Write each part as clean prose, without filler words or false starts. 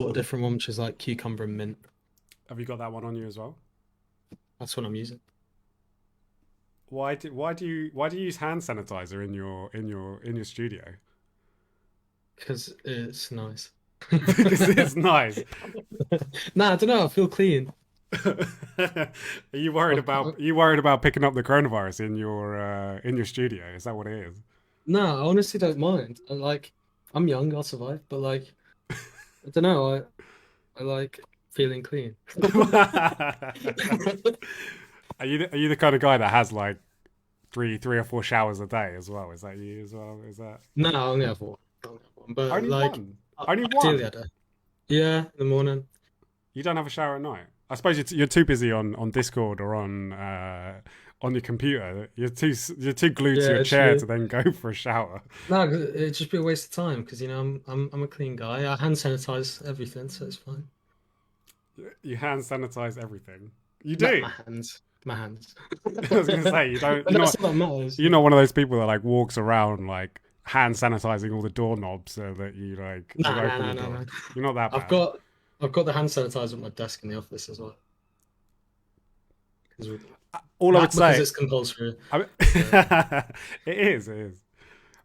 a different one, which is like cucumber and mint. Have you got that one on you as well? That's what I'm using Why do you use hand sanitizer in your studio? because it's nice. Because it's nice. Nah, I don't know. I feel clean. Are you worried I've, about I, are you worried about picking up the coronavirus in your studio? Is that what it is? nah, I honestly don't mind. I'm young. I'll survive. But like, I don't know. I like feeling clean. Are you the kind of guy that has like three or four showers a day as well? Is that you as well? Is that No, I only have one. I only have one. But only like, one? Only ideally, one? I do. Yeah, in the morning. You don't have a shower at night? I suppose you're too busy on Discord or on your computer. You're too glued to Yeah, your it's chair to true. then go for a shower. No, 'cause it'd just be a waste of time because I'm a clean guy. I hand sanitize everything, so it's fine. You hand sanitize everything. You Not do. my hands, my hands. I was gonna say you don't. But You're that's not. what matters. You're not one of those people that like walks around like hand sanitizing all the doorknobs so that you No, no, open no, the no, door. no. You're not that I've bad. got I've got the hand sanitizer at my desk in the office as well. 'Cause All I would Not because say, it's compulsory. I mean, But it is. It is.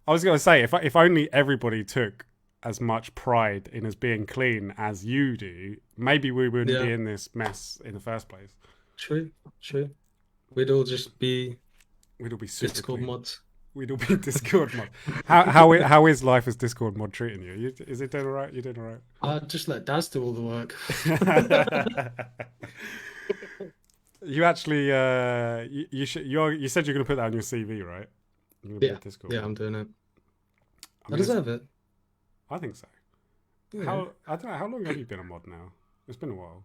I was gonna say if only everybody took as much pride in as being clean as you do, maybe we wouldn't yeah, be in this mess in the first place. true, true. We'd all just be We'd all be super Discord clean. mods. We'd all be Discord mod. How is life as Discord mod treating you? Is it doing alright? You doing alright? I just let Daz do all the work. You actually you said you're gonna put that on your CV, right? You're gonna be a Yeah, Discord yeah, mod. I'm doing it. I I mean, deserve it. I think so. Yeah. How I don't know. How long have you been a mod now? It's been a while.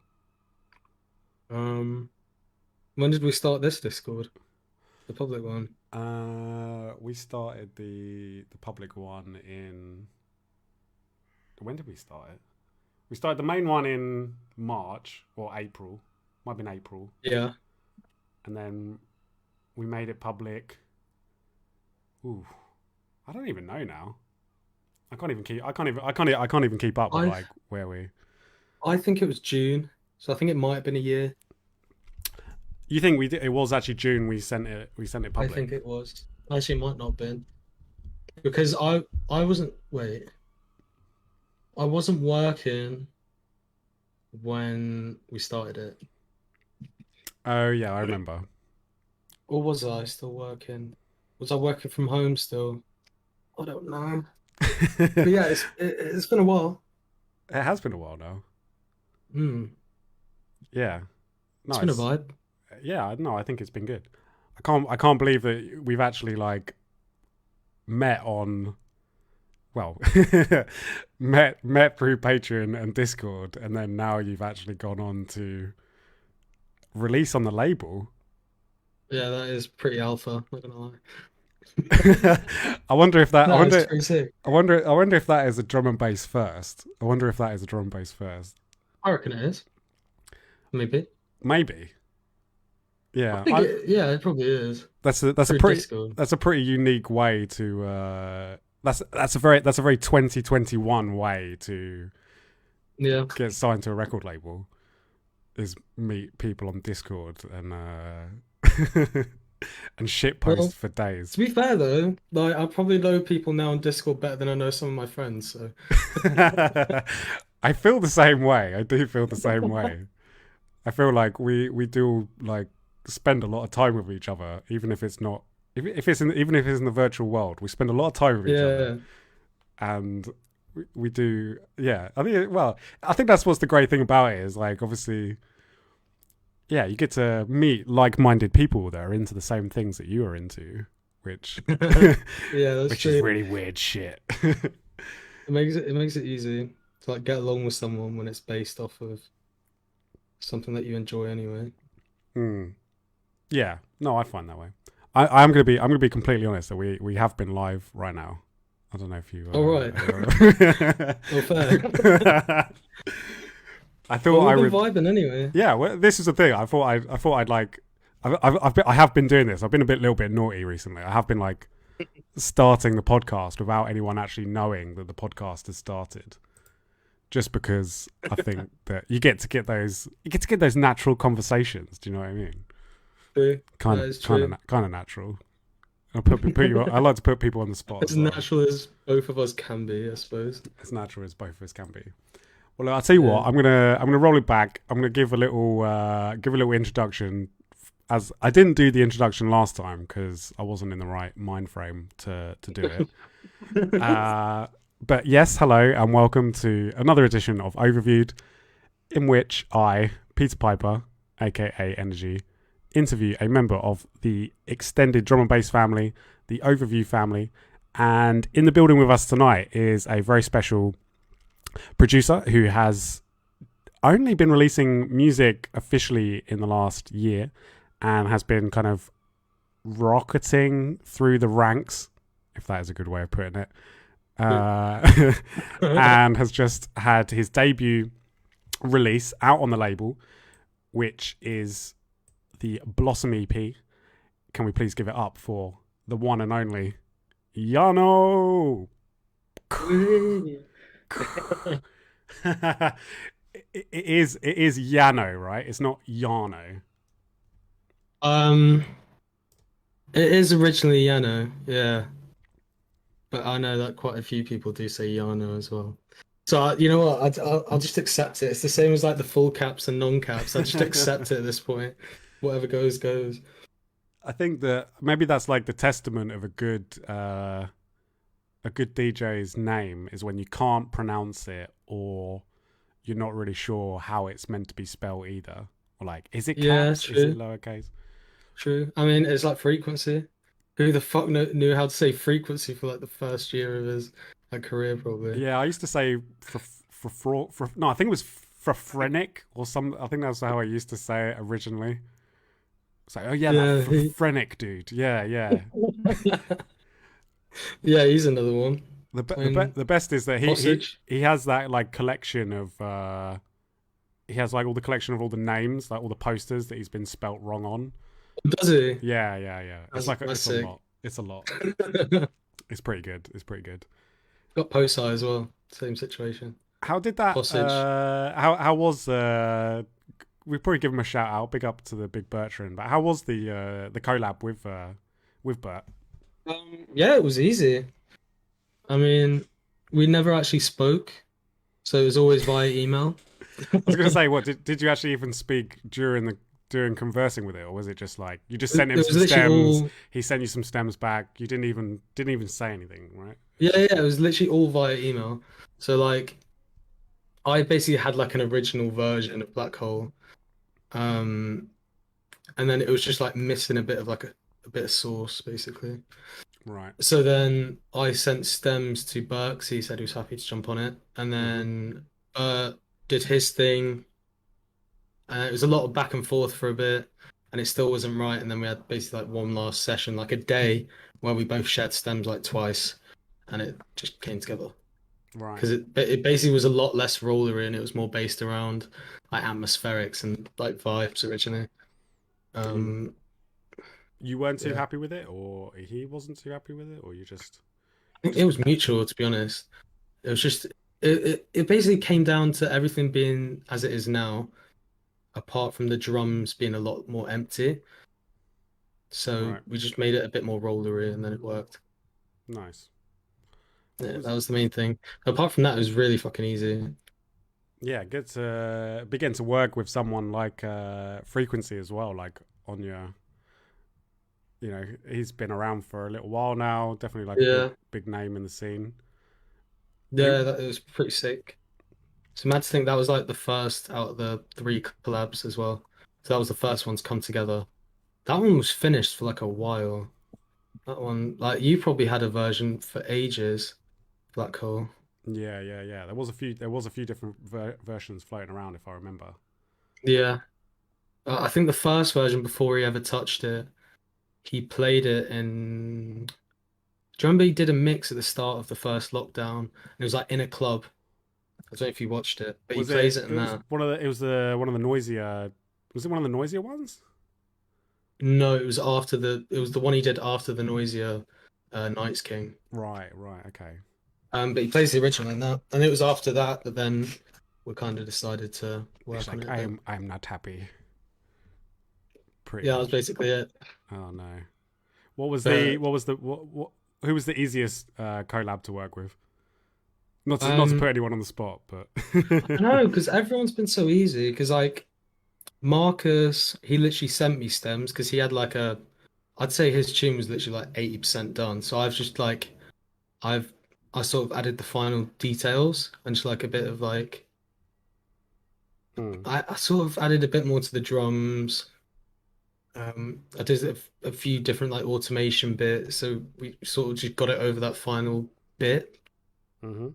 Um, when did we start this Discord? The public one. We started the public one in. When did we start it? We started the main one in March or April. Might have been April, Yeah. and then we made it public. Ooh, I don't even know now. I can't even keep. I can't even keep up with I like where we. I think it was June, so I think it might have been a year. You think we did? It was actually June. We sent it. We sent it I public. think it was. Actually, it might not have been because I wasn't. Wait, I wasn't working when we started it, Oh yeah, I remember. or was I still working? Was I working from home still? I don't know. But yeah, it's been a while. It has been a while now. Hmm. Yeah. It's been a Nice. vibe. Yeah, no, I think it's been good. I can't believe that we've actually like met on well met through Patreon and Discord and then now you've actually gone on to release on the label. Yeah, that is pretty alpha. Not gonna lie. I wonder if that No, it's pretty sick. I wonder if that is a drum and bass first. I wonder if that is a drum and bass first. I reckon it is. Maybe. Maybe. I Yeah. think yeah, it probably is. That's a Through pretty Discord. that's a pretty unique way to that's a very 2021 way to Yeah. get signed to a record label is meet people on Discord and and shit post Well, for days. to be fair though, like I probably know people now on Discord better than I know some of my friends. So I feel the same way. I do feel the same way. I feel like we do like spend a lot of time with each other, even if it's not if it's in even if it's in the virtual world. We spend a lot of time with each other, yeah, and we do. Yeah, I think that's what's the great thing about it is like obviously, yeah, you get to meet like-minded people that are into the same things that you are into, which yeah, that's which is true. really weird shit. It makes it easy to like get along with someone when it's based off of something that you enjoy anyway. Hmm. Yeah, no, I find that way. I'm gonna be completely honest that we have been live right now. I don't know if you. All right. Uh, Well, fair. I Well, thought I we've been would. vibing anyway. Yeah, well, this is the thing. I thought I'd like. I have been doing this. I've been a little bit naughty recently. I have been like starting the podcast without anyone actually knowing that the podcast has started, just because I think that you get those natural conversations. Do you know what I mean? True. Kind That of is kind of true. kind of natural. I like to put people on the spot As as well. natural as both of us can be, I suppose. As natural as both of us can be. Well, I'll tell you Yeah. what. I'm gonna roll it back. I'm gonna give a little introduction. As I didn't do the introduction last time because I wasn't in the right mind frame to do it. Uh, but yes, hello and welcome to another edition of Overviewed, in which I, Peter Piper, aka Energy, interview a member of the extended drum and bass family, the Overview family, and in the building with us tonight is a very special producer who has only been releasing music officially in the last year and has been kind of rocketing through the ranks, if that is a good way of putting it, and has just had his debut release out on the label, which is the Blossom EP. Can we please give it up for the one and only YAANO? It is YAANO, right? It's not YAANO. Um, it is originally Yano, yeah, but I know that quite a few people do say Yano as well. So you know what? I'll just accept it. It's the same as like the full caps and non-caps. I just accept it at this point. Whatever goes, goes. I think that maybe that's like the testament of a good DJ's name is when you can't pronounce it or you're not really sure how it's meant to be spelled either. Or like, is it Yeah, caps? Is it true, lowercase? true. I mean, it's like frequency. Who the fuck knew how to say frequency for like the first year of his like, career, probably. Yeah, I used to say for no, I think it was for phrenic or some. I think that's how I used to say it originally. It's like, oh yeah, that Yeah, phrenic dude. Yeah, yeah. yeah, he's another one. The Twin best is that sausage. he has that like collection of he has like all the collection of all the names, like all the posters that he's been spelt wrong on. Does he? Yeah, yeah, yeah. That's It's a sick. lot. It's a lot. It's pretty good. It's pretty good. Got Posai as well. Same situation. How did that? Sausage. How was? We probably give him a shout out. Big up to the big Bertrand. But how was the collab with Bert? Yeah, it was easy. I mean, we never actually spoke, so it was always via email. I was gonna say, what did you actually even speak during conversing with it, or was it just like you just sent It him was some literally stems? all, He sent you some stems back. You didn't even say anything, right? yeah, yeah, it was literally all via email. So like, I basically had like an original version of Black Hole, um, and then it was just like missing a bit of like a bit of sauce, basically. Right. So then I sent stems to Burks. He said he was happy to jump on it, and Mm-hmm. then did his thing. It was a lot of back and forth for a bit, and it still wasn't right. And then we had basically like one last session, like a day where we both shared stems like twice, and it just came together. Right. Because it basically was a lot less rollery and it was more based around like atmospherics and like vibes originally. And Um, you weren't too yeah, happy with it, or he wasn't too happy with it, or you I think it just was mutual to be honest. It was just it basically came down to everything being as it is now, apart from the drums being a lot more empty. So right. we just made it a bit more rollery and then it worked. Nice. It Yeah, was that was the main thing. Apart from that, it was really fucking easy. yeah. Good to begin to work with someone like Frequency as well, like on your he's been around for a little while now. Definitely like a Yeah, big name in the scene. yeah, Who? that it was pretty sick. So mad to think that was like the first out of the three collabs as well. So that was the first one to come together. That one was finished for like a while. That one, like you probably had a version for ages, Black Hole. Yeah, yeah, yeah. There was a few different versions floating around, if I remember. Yeah. I think the first version before he ever touched it, he played it in. Do you remember he did a mix at the start of the first lockdown? And it was like in a club. I don't know if you watched it, but he Was plays it? it It in was that. one of the. It was the one of the noisier. Was it one of the noisier ones? No, it was it was the one he did after the noisier Night's King. Right, right, okay. But he plays the original in that, and it was after that that then we kind of decided to He's work on like, it a bit. I'm not happy. Pretty Yeah, that was much. basically it. Oh no. What was the But what was the what who was the easiest collab to work with? Not to put um, anyone on the spot, but I know because everyone's been so easy. Because like Marcus, he literally sent me stems because he had like a, I'd say his tune was literally like 80% done. So I've just like I've I sort of added the final details and just like a bit of like Hmm. I sort of added a bit more to the drums. I did a few different like automation bits, so we sort of just got it over that final bit. Mm-hmm.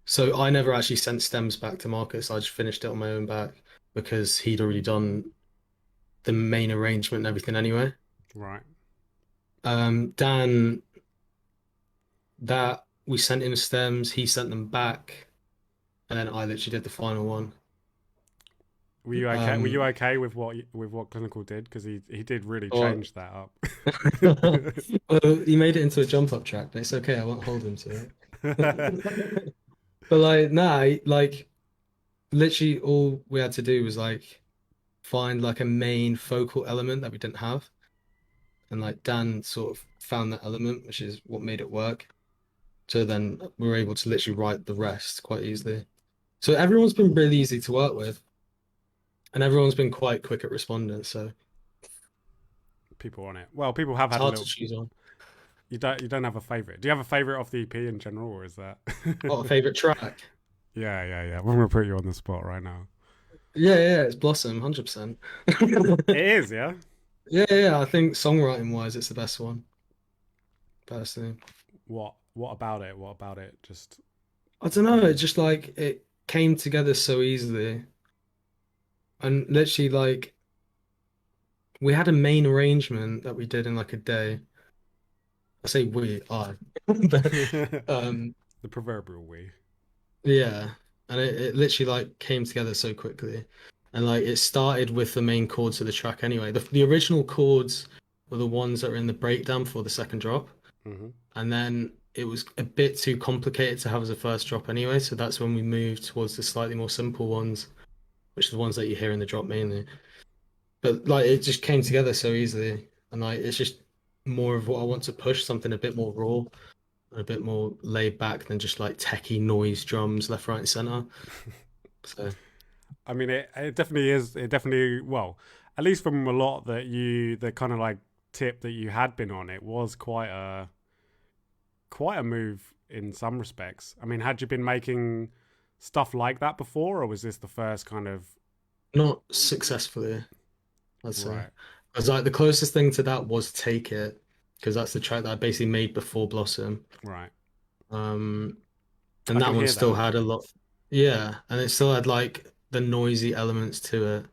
So I never actually sent stems back to Marcus. I just finished it on my own back because he'd already done the main arrangement and everything anyway. Right. Dan, that we sent him stems, he sent them back, and then I literally did the final one. Were you okay? Were you Um, okay with what Clinical did? Because he did really or change that up. well, he made it into a jump up track, but it's okay. I won't hold him to it. But like, nah, like literally all we had to do was like find like a main focal element that we didn't have. And like Dan sort of found that element, which is what made it work. So then we were able to literally write the rest quite easily. So everyone's been really easy to work with, and everyone's been quite quick at responding. So People on it. Well, people have it's had a hard to little. choose on. You don't have a favorite. Do you have a favorite off the EP in general, or is that? Oh, favorite track? Yeah. I'm gonna put you on the spot right now. Yeah, it's Blossom, 100%. It is, yeah. Yeah. I think songwriting wise, it's the best one, personally. What about it? What about it? Just I don't know, it just like it came together so easily. And literally like we had a main arrangement that we did in like a day. I say I. But the um proverbial we. yeah. And it literally like came together so quickly. And like it started with the main chords of the track anyway. The original chords were the ones that were in the breakdown for the second drop. Hmm. And then it was a bit too complicated to have as a first drop anyway. So that's when we moved towards the slightly more simple ones, which are the ones that you hear in the drop mainly. But like it just came together so easily, and like it's just more of what I want to push, something a bit more raw, a bit more laid back than just like techie noise drums left, right, and center. So I mean, it definitely is. It definitely well, at least from a lot that the kind of like tip that you had been on, it was quite a move in some respects. I mean, had you been making stuff like that before, or was this the first kind of not successfully, I'd say. right? Because like the closest thing to that was Take It, because that's the track that I basically made before Blossom. Right. Um, I and can that one hear still that. had a lot, yeah, and it still had like the noisy elements to it.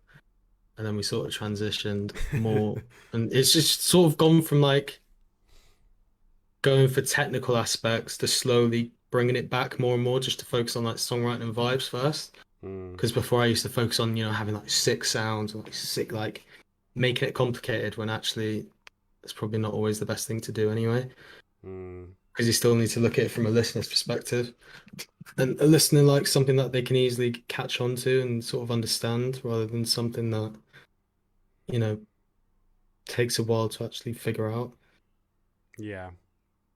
And then we sort of transitioned more, and it's just sort of gone from like going for technical aspects to slowly bringing it back more and more just to focus on like songwriting and vibes first. Mm, Because before I used to focus on, having like sick sounds or like sick, like making it complicated when actually it's probably not always the best thing to do anyway. mm, Because you still need to look at it from a listener's perspective. And a listener likes something that they can easily catch on to and sort of understand rather than something that, you know, takes a while to actually figure out. yeah.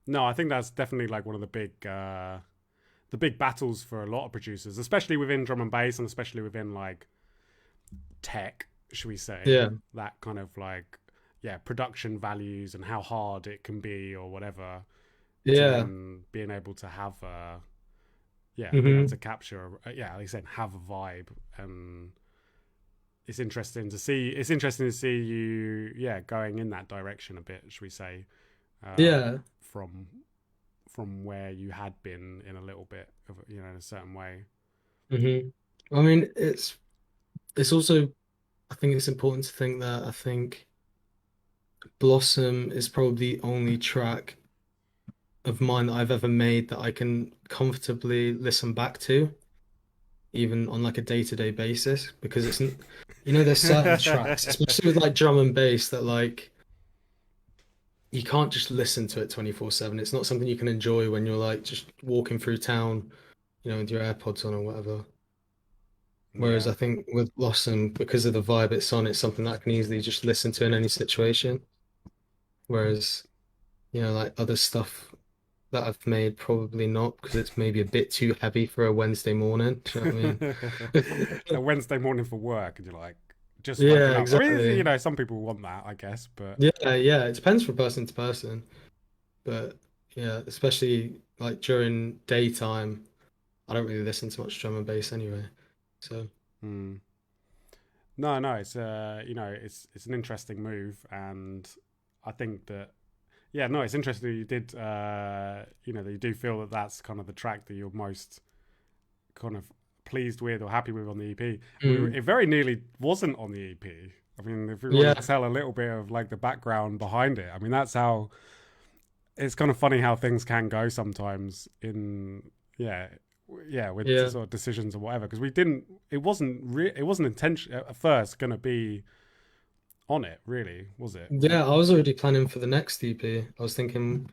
No, I think that's definitely like one of the big battles for a lot of producers, especially within drum and bass, and especially within like tech, should we say, Yeah. that kind of like yeah production values and how hard it can be or whatever to Yeah. then being able to have being able to Hmm. capture yeah like I said have a vibe and it's interesting to see you going in that direction a bit should we say uh Yeah. from where you had been in a little bit of in a certain way. Hmm. I mean, it's also I think it's important to think that I think Blossom is probably the only track of mine that I've ever made that I can comfortably listen back to, even on like a day-to-day basis, because there's certain tracks, especially with like drum and bass, that like you can't just listen to it 24/7. It's not something you can enjoy when you're like just walking through town, with your AirPods on or whatever. Whereas Yeah. I think with Blossom, because of the vibe it's on, it's something that I can easily just listen to in any situation. Whereas, like other stuff that I've made, probably not, because it's maybe a bit too heavy for a Wednesday morning. Do you know what I A mean? Wednesday morning for work, and you're like just Yeah, woken up. I mean, exactly. some people want that, I guess, but Yeah, yeah. It depends from person to person. But yeah, especially like during daytime, I don't really listen to much drum and bass anyway. So mm, no, no, it's it's an interesting move, and I think that yeah, no, it's interesting that you did that you do feel that that's kind of the track that you're most kind of pleased with or happy with on the EP. I mean, mm, it very nearly wasn't on the EP. I mean, if we want yeah, to tell a little bit of like the background behind it, I mean, that's how it's kind of funny how things can go sometimes in yeah yeah with yeah, sort of decisions or whatever because we didn't it wasn't intention at first going to be on it really was it yeah. I was already planning for the next EP. I was thinking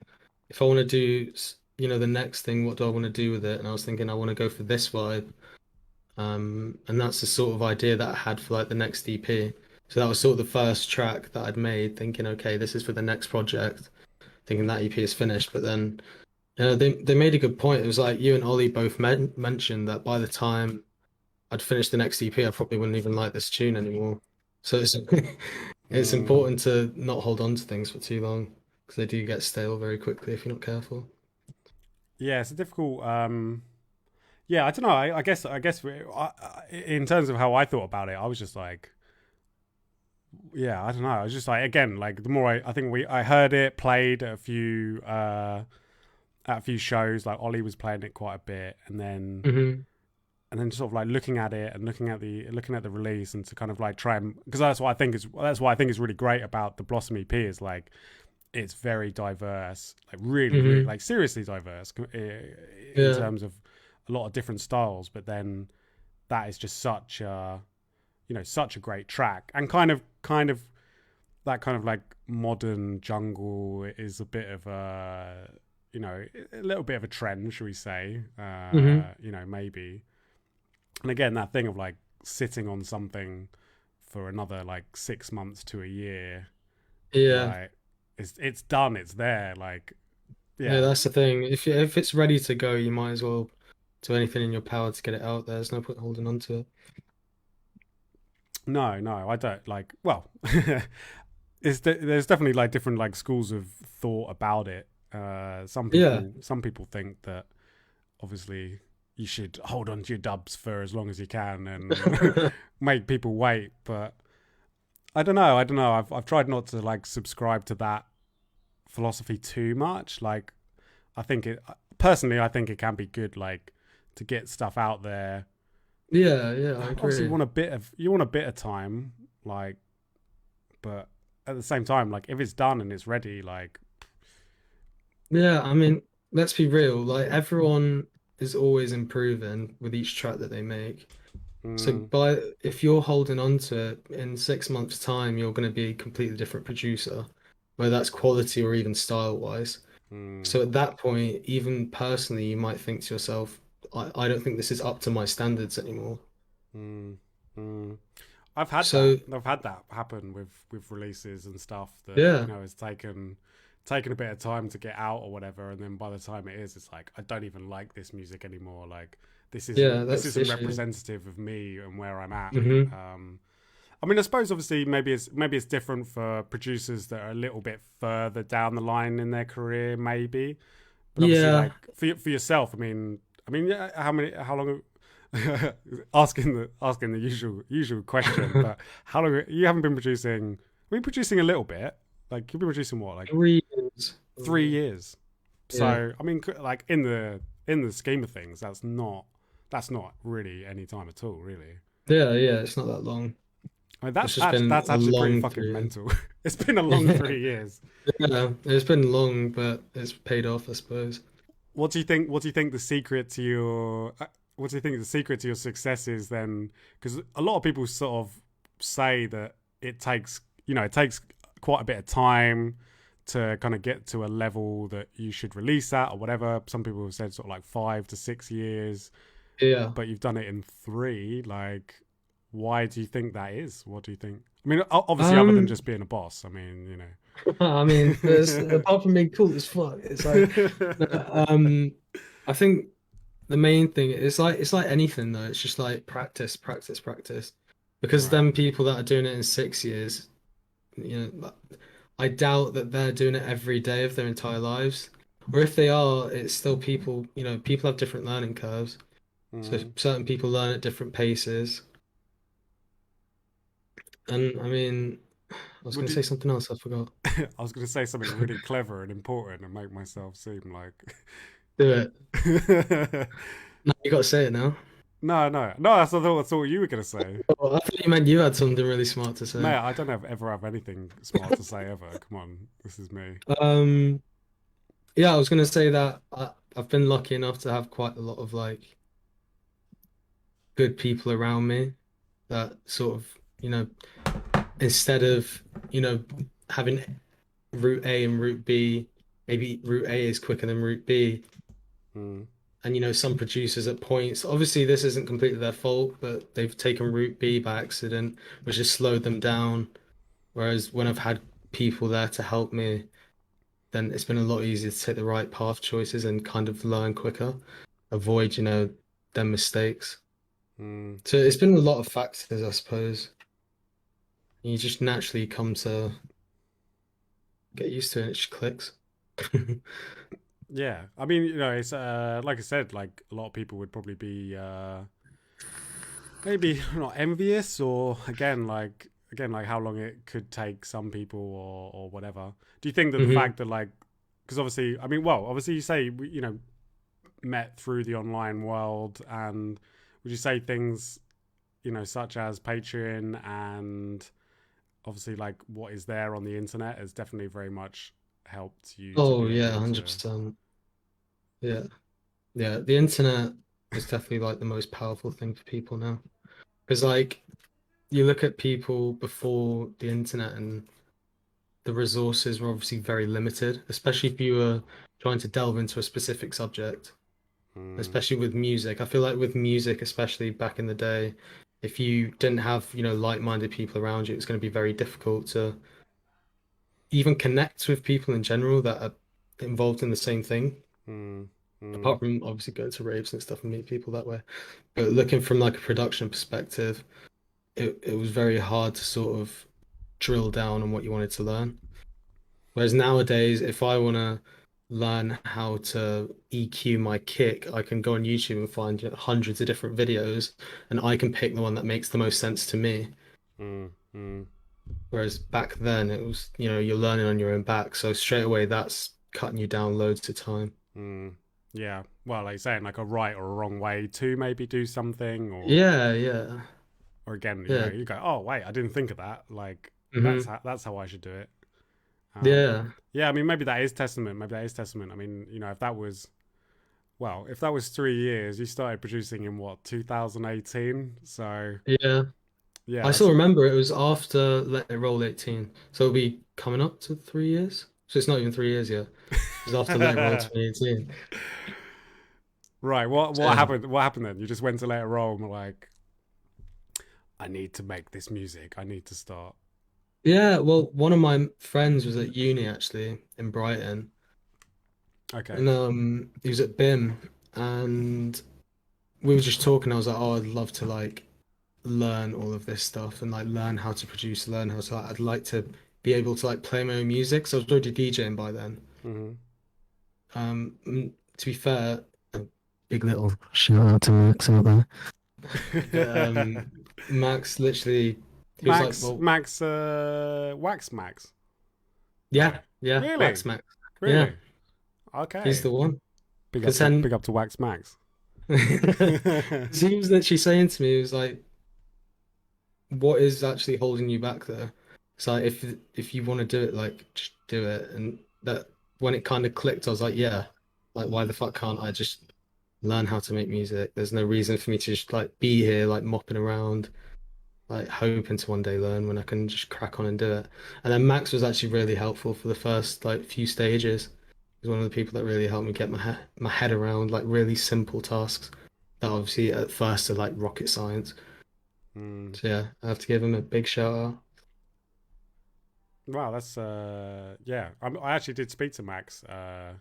if I want to do, the next thing, what do I want to do with it? And I was thinking I want to go for this vibe. And that's the sort of idea that I had for like the next EP. So that was sort of the first track that I'd made, thinking, okay, this is for the next project, thinking that EP is finished. But then, they made a good point. It was like you and Ollie both mentioned that by the time I'd finished the next EP, I probably wouldn't even like this tune anymore. So it's it's mm, important to not hold on to things for too long because they do get stale very quickly if you're not careful. yeah it's a difficult yeah I don't know I guess in terms of how I thought about it I was just like yeah I don't know I was just like again like the more I think I heard it played at a few shows like Ollie was playing it quite a bit Hmm. and then sort of like looking at it and looking at the release and to kind of like try and because that's what I think is really great about the Blossom EP is like it's very diverse like really really Hmm. like seriously diverse in Yeah. terms of a lot of different styles but then that is just such a great track and kind of that kind of like modern jungle is a bit of a little bit of a trend should we say Hmm. maybe and again, that thing of like sitting on something for another like 6 months to a year, Yeah. like it's done, it's there. Like, Yeah, yeah, that's the thing. If it's ready to go, you might as well do anything in your power to get it out there. There's no point holding on to it. no, no, I don't like. Well, there's definitely like different like schools of thought about it. Yeah. Some people think that obviously you should hold on to your dubs for as long as you can and make people wait, but I don't know. I don't know. I've tried not to like subscribe to that philosophy too much. Like I think it personally, I think it can be good, like to get stuff out there. Yeah, yeah, I Obviously, agree. you want a bit of time, like, but at the same time, like if it's done and it's ready, like, Yeah, I mean, let's be real. Like everyone is always improving with each track that they make. So mm, if you're holding on to it in 6 months' time, you're going to be a completely different producer, whether that's quality or even style wise. mm, So at that point, even personally, you might think to yourself, I don't think this is up to my standards anymore. mm, mm. I've had that. So I've had that happen with releases and stuff that yeah, has taken a bit of time to get out or whatever, and then by the time it is, it's like I don't even like this music anymore. Like yeah, this that's the isn't issue. representative of me and where I'm at. Hmm. Um, I mean, I suppose obviously maybe it's different for producers that are a little bit further down the line in their career, maybe. But obviously, Yeah, like for yourself, I mean, yeah, how long? Asking the usual question, but how long you haven't been producing? I mean, producing a little bit. Like you've been producing what, like 3 years. 3 years? Yeah, So I mean, like in the scheme of things, that's not really any time at all, really. yeah, yeah. It's not that long. I mean, It's just been that's a actually pretty long fucking 3 years. mental. It's been a long 3 years. Yeah, it's been long, but it's paid off, I suppose. What do you think? What do you think the secret to your what do you think the secret to your success is then? Because a lot of people sort of say that it takes quite a bit of time to kind of get to a level that you should release at or whatever. Some people have said sort of like 5 to 6 years, Yeah. but you've done it in three. Like, why do you think that is? What do you think? I mean, obviously, other than Um, just being a boss. I mean, I mean, there's apart from being cool as fuck, it's like, I think the main thing is like it's like anything though. It's just like practice, practice, practice. Because Right. then people that are doing it in 6 years, I doubt that they're doing it every day of their entire lives. Or if they are, it's still people, people have different learning curves. So Mm. certain people learn at different paces. And I mean, I was Would going to you? say something else, I forgot. I was going to say something really clever and important and make myself seem like. Do it. No, you got to say it now. No, no, no. That's what you were going to say. Oh, I thought you meant you had something really smart to Mate, say. I don't ever have anything smart to say ever. Come on, this is me. Um, yeah, I was going to say that I've been lucky enough to have quite a lot of like good people around me that sort of, instead of, you know, having route A and route B, maybe route A is quicker than route B. Mm, And some producers at points, obviously this isn't completely their fault, but they've taken route B by accident, which has slowed them down. Whereas when I've had people there to help me, then it's been a lot easier to take the right path choices and kind of learn quicker, avoid, them mistakes. mm. So it's been a lot of factors, I suppose. You just naturally come to get used to it and it just clicks. Yeah, I mean, it's like I said, like a lot of people would probably be maybe not envious, or again like how long it could take some people, or whatever. Do you think that the hmm fact that like, because obviously, I mean, well, obviously you say met through the online world, and would you say things such as Patreon and obviously like what is there on the internet has definitely very much helped you to Oh be yeah, able to. 100%. Yeah. Yeah. The internet is definitely like the most powerful thing for people now. Because like you look at people before the internet and the resources were obviously very limited, especially if you were trying to delve into a specific subject, Mm, especially with music. I feel like with music, especially back in the day, if you didn't have, like-minded people around you, it's going to be very difficult to even connect with people in general that are involved in the same thing. mm, mm, Apart from obviously going to raves and stuff and meet people that way. But looking from like a production perspective, it was very hard to sort of drill down on what you wanted to learn. Whereas nowadays, if I want to learn how to EQ my kick, I can go on YouTube and find hundreds of different videos, and I can pick the one that makes the most sense to me. mm, mm, Whereas back then, it was, you're learning on your own back, so straight away that's cutting you down loads of time. mm. Yeah, well, like saying like a right or a wrong way to maybe do something, Yeah, yeah, or again, yeah. you go, oh wait, I didn't think of that. Like hmm that's how I should do it. But Yeah. yeah, I mean, maybe that is testament. Maybe that is testament. I mean, if that was, well, if that was 3 years, you started producing in what, 2018. So Yeah. yeah, I that's still remember it was after Let It Roll 18. So it'll be coming up to 3 years. So it's not even 3 years yet. It was after Let It Roll 2018. right. What So, happened? What happened then? You just went to let it roll and were like, I need to make this music. I need to start. yeah, well, one of my friends was at uni actually in Brighton. Okay. And he was at BIM and we were just talking. I was like, oh, I'd love to like learn all of this stuff and like learn how to produce, learn how to I'd like to be able to like play my own music. So I was already DJing by then. Hmm. To be fair, a big little shout out to Max out there. But Max literally, he was like, well, Max, Wax Max. No, yeah, really, Wax Max, yeah, really. he's Okay. the one. Big up Because to then, big up to Wax Max. he was literally saying to me, he was like, what is actually holding you back there? It's like if you want to do it, like just do it. And that when it kind of clicked, I was like, yeah, like why the fuck can't I just learn how to make music? There's no reason for me to just like be here like mopping around like hoping to one day learn when I can just crack on and do it. And then Max was actually really helpful for the first like few stages. He's one of the people that really helped me get my head around like really simple tasks that obviously at first are like rocket science. Mm. So yeah, I have to give him a big shout out. Wow, that's yeah. I actually did speak to Max a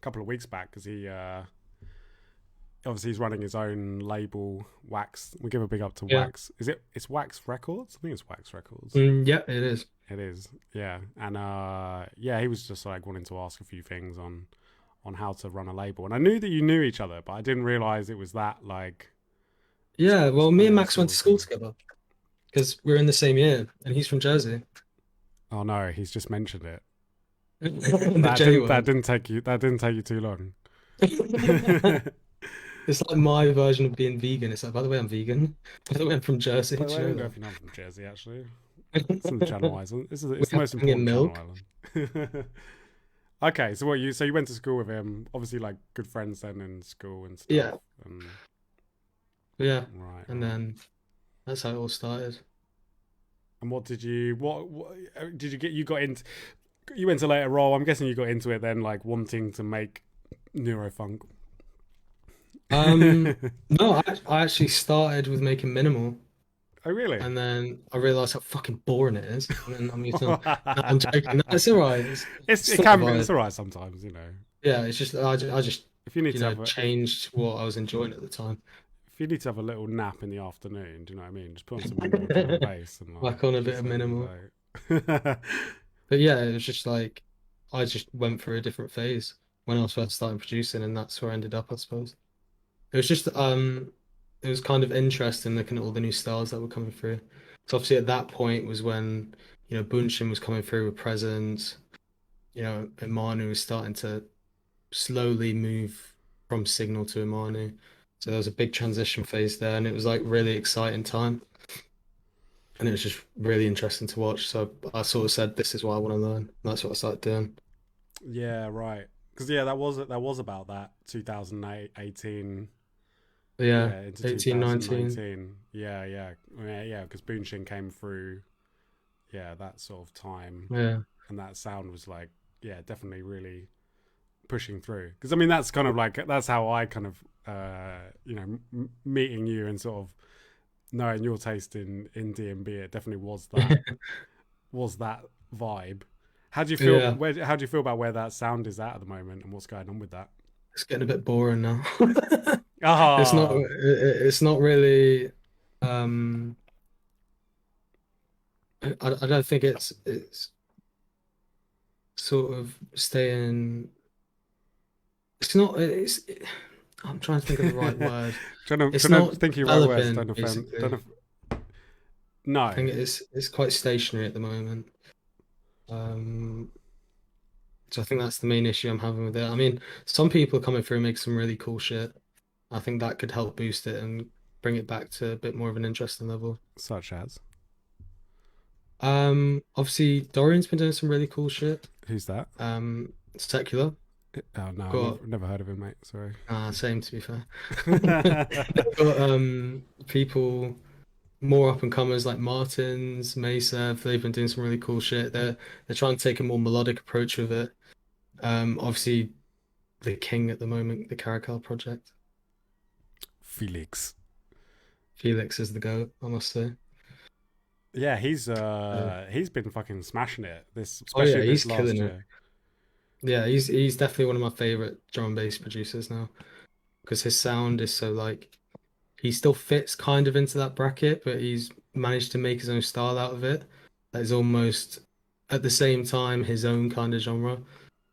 couple of weeks back because he obviously he's running his own label, Wax. We give a big up to Yeah. Wax. Is it? It's Wax Records. I think it's Wax Records. Yeah, it is. It is. Yeah, and yeah, he was just like wanting to ask a few things on how to run a label, and I knew that you knew each other, but I didn't realize it was that like Yeah, well, me and yeah, Max went sort to of school thing. together because we're in the same year, and he's from Jersey. Oh no, he's just mentioned it. The That J didn't word. that didn't take you too long. It's like my version of being vegan. It's like, by the way, I'm vegan. By the way, I'm from Jersey. By Do the way, I you don't know know that? if you know I'm from Jersey actually. It's in the Channel Islands. We It's the have most banging important Channel milk. Island. Okay, so what you went to school with him? Obviously, like good friends then in school and stuff. Yeah, And yeah. right, And right. then that's how it all started. And what did you what did you get? You got into you went to later role. I'm guessing you got into it then, like wanting to make neurofunk. Um, no, I actually started with making minimal, Oh really? and then I realized how fucking boring it is. And then I'm used to, no, I'm joking. No, it's all right. It's It still a can be. It's vibe. alright sometimes, you know. Yeah, it's just I just If you need to have changed what I was enjoying at the time. if you need to have a little nap in the afternoon, do you know what I mean? Just put on some minimal drum and bass and like Like on a bit just of let it minimal. go. But yeah, it was just like I just went through a different phase when I was first starting producing, and that's where I ended up, I suppose. It was just it was kind of interesting looking at all the new styles that were coming through. So obviously at that point was when, Bunshin was coming through with Presence, Imanu was starting to slowly move from Signal to Imanu. So there was a big transition phase there, and it was like really exciting time. And it was just really interesting to watch. So I sort of said, this is what I want to learn. And that's what I started doing. Yeah, right. Because yeah, that was about that 2018. But yeah, Yeah, into 18, 19. 2019. Yeah, yeah, yeah, yeah. Because Boonshin came through. Yeah, that sort of time, Yeah. and that sound was like, yeah, definitely really pushing through. Because I mean, that's kind of like that's how I kind of, meeting you and sort of knowing your taste in D&B. It definitely was that vibe. How do you feel? Yeah. How do you feel about where that sound is at the moment and what's going on with that? It's getting a bit boring now. Ah, It's not really um I don't think it's sort of staying it's not it's I'm trying to think of the right word. It's trying to not think of your right words. developing Don't offend. Don't. basically. I No, think it's quite stationary at the moment. Um so I think that's the main issue I'm having with it. I mean, some people are coming through and make some really cool shit. I think that could help boost it and bring it back to a bit more of an interesting level. such as Obviously Dorian's been doing some really cool shit. who's that? Secular Oh no, I got never heard of him, mate. Sorry. same to be fair. They've got people more up and comers like Martins, Mesa. They've been doing some really cool shit. They're trying to take a more melodic approach with it. Obviously the king at the moment, the Caracal project. Felix. Felix is the goat, I must say. Yeah, Uh, he's been fucking smashing it. This oh especially yeah, this he's last killing it. year. Yeah, he's definitely one of my favorite drum and bass producers now because his sound is so like he still fits kind of into that bracket, but he's managed to make his own style out of it. That is almost at the same time his own kind of genre.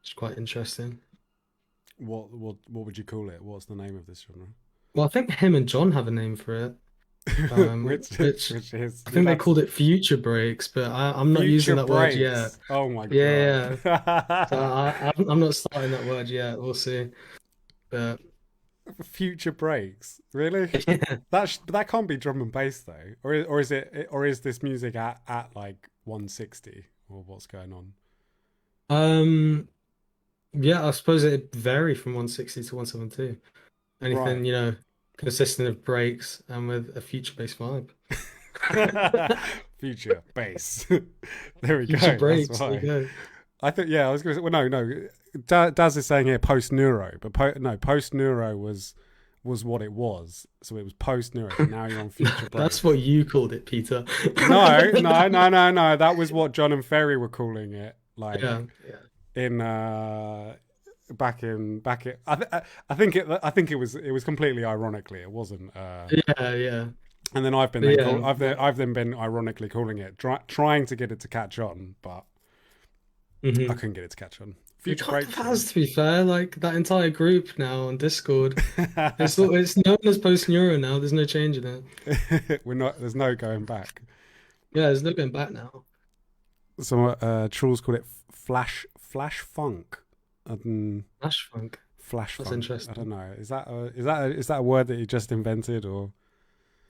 It's quite interesting. What would you call it? What's the name of this genre? Well, I think him and John have a name for it, which Which is I think they that's called it future breaks, but I'm not future using that word yet. breaks. Oh my Yeah, god. yeah. So I'm not starting that word yet. We'll see. But Future breaks. Really? That can't be drum and bass though, or is this music at like 160 or what's going on? um, yeah, I suppose it vary from 160 to 172. Right. Anything, consisting of breaks and with a future-based vibe. Future bass. There we Future go. That's breaks. There you why. go. I think yeah. I was going to say. Well, no. Daz is saying here post neuro, but no, post neuro was what it was. So it was post neuro, but now you're on future That's what breaks. you called it, Peter. No. That was what John and Ferry were calling it. Like Yeah, yeah, in back in I think it was completely ironically. It wasn't. yeah, yeah. And then But yeah, I've then been ironically calling it trying to get it to catch on, but I mhm. couldn't get it to catch on. It Future kind breaks of though. has, to be fair. Like that entire group now on Discord, it's known as Post Neuro now. There's no change in it. We're not. There's no going back. Yeah, there's no going back now. So Trolls called it flash funk. Flash funk. Flash That's funk. I don't interesting. know. Is that a word that you just invented or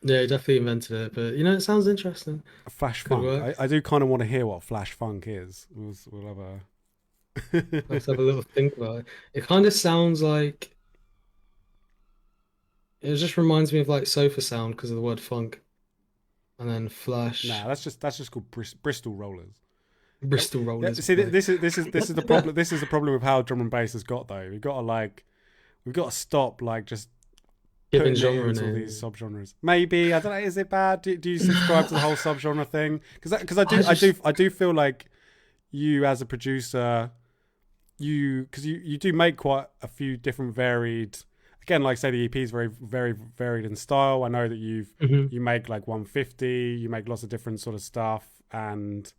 Yeah, he definitely invented it, but it sounds interesting. flash Could funk? work. I do kind of want to hear what flash funk is. We'll have Let's a. have a little think about it. It kind of sounds like it just reminds me of like sofa sound because of the word funk, and then Nah, flash. that's just called Bristol Rollers. Bristol Yeah, Rollers. see, Like, this is the problem. This is the problem with how drum and bass has got though. We've got to stop like just giving putting it genre into all these names. subgenres. Maybe I don't know. Is it bad? Do you subscribe to the whole subgenre thing? Because I do feel like you as a producer, you do make quite a few different varied. Again, like say the EP is very varied in style. I know that Mhm. you make like 150. You make lots of different sort of stuff, and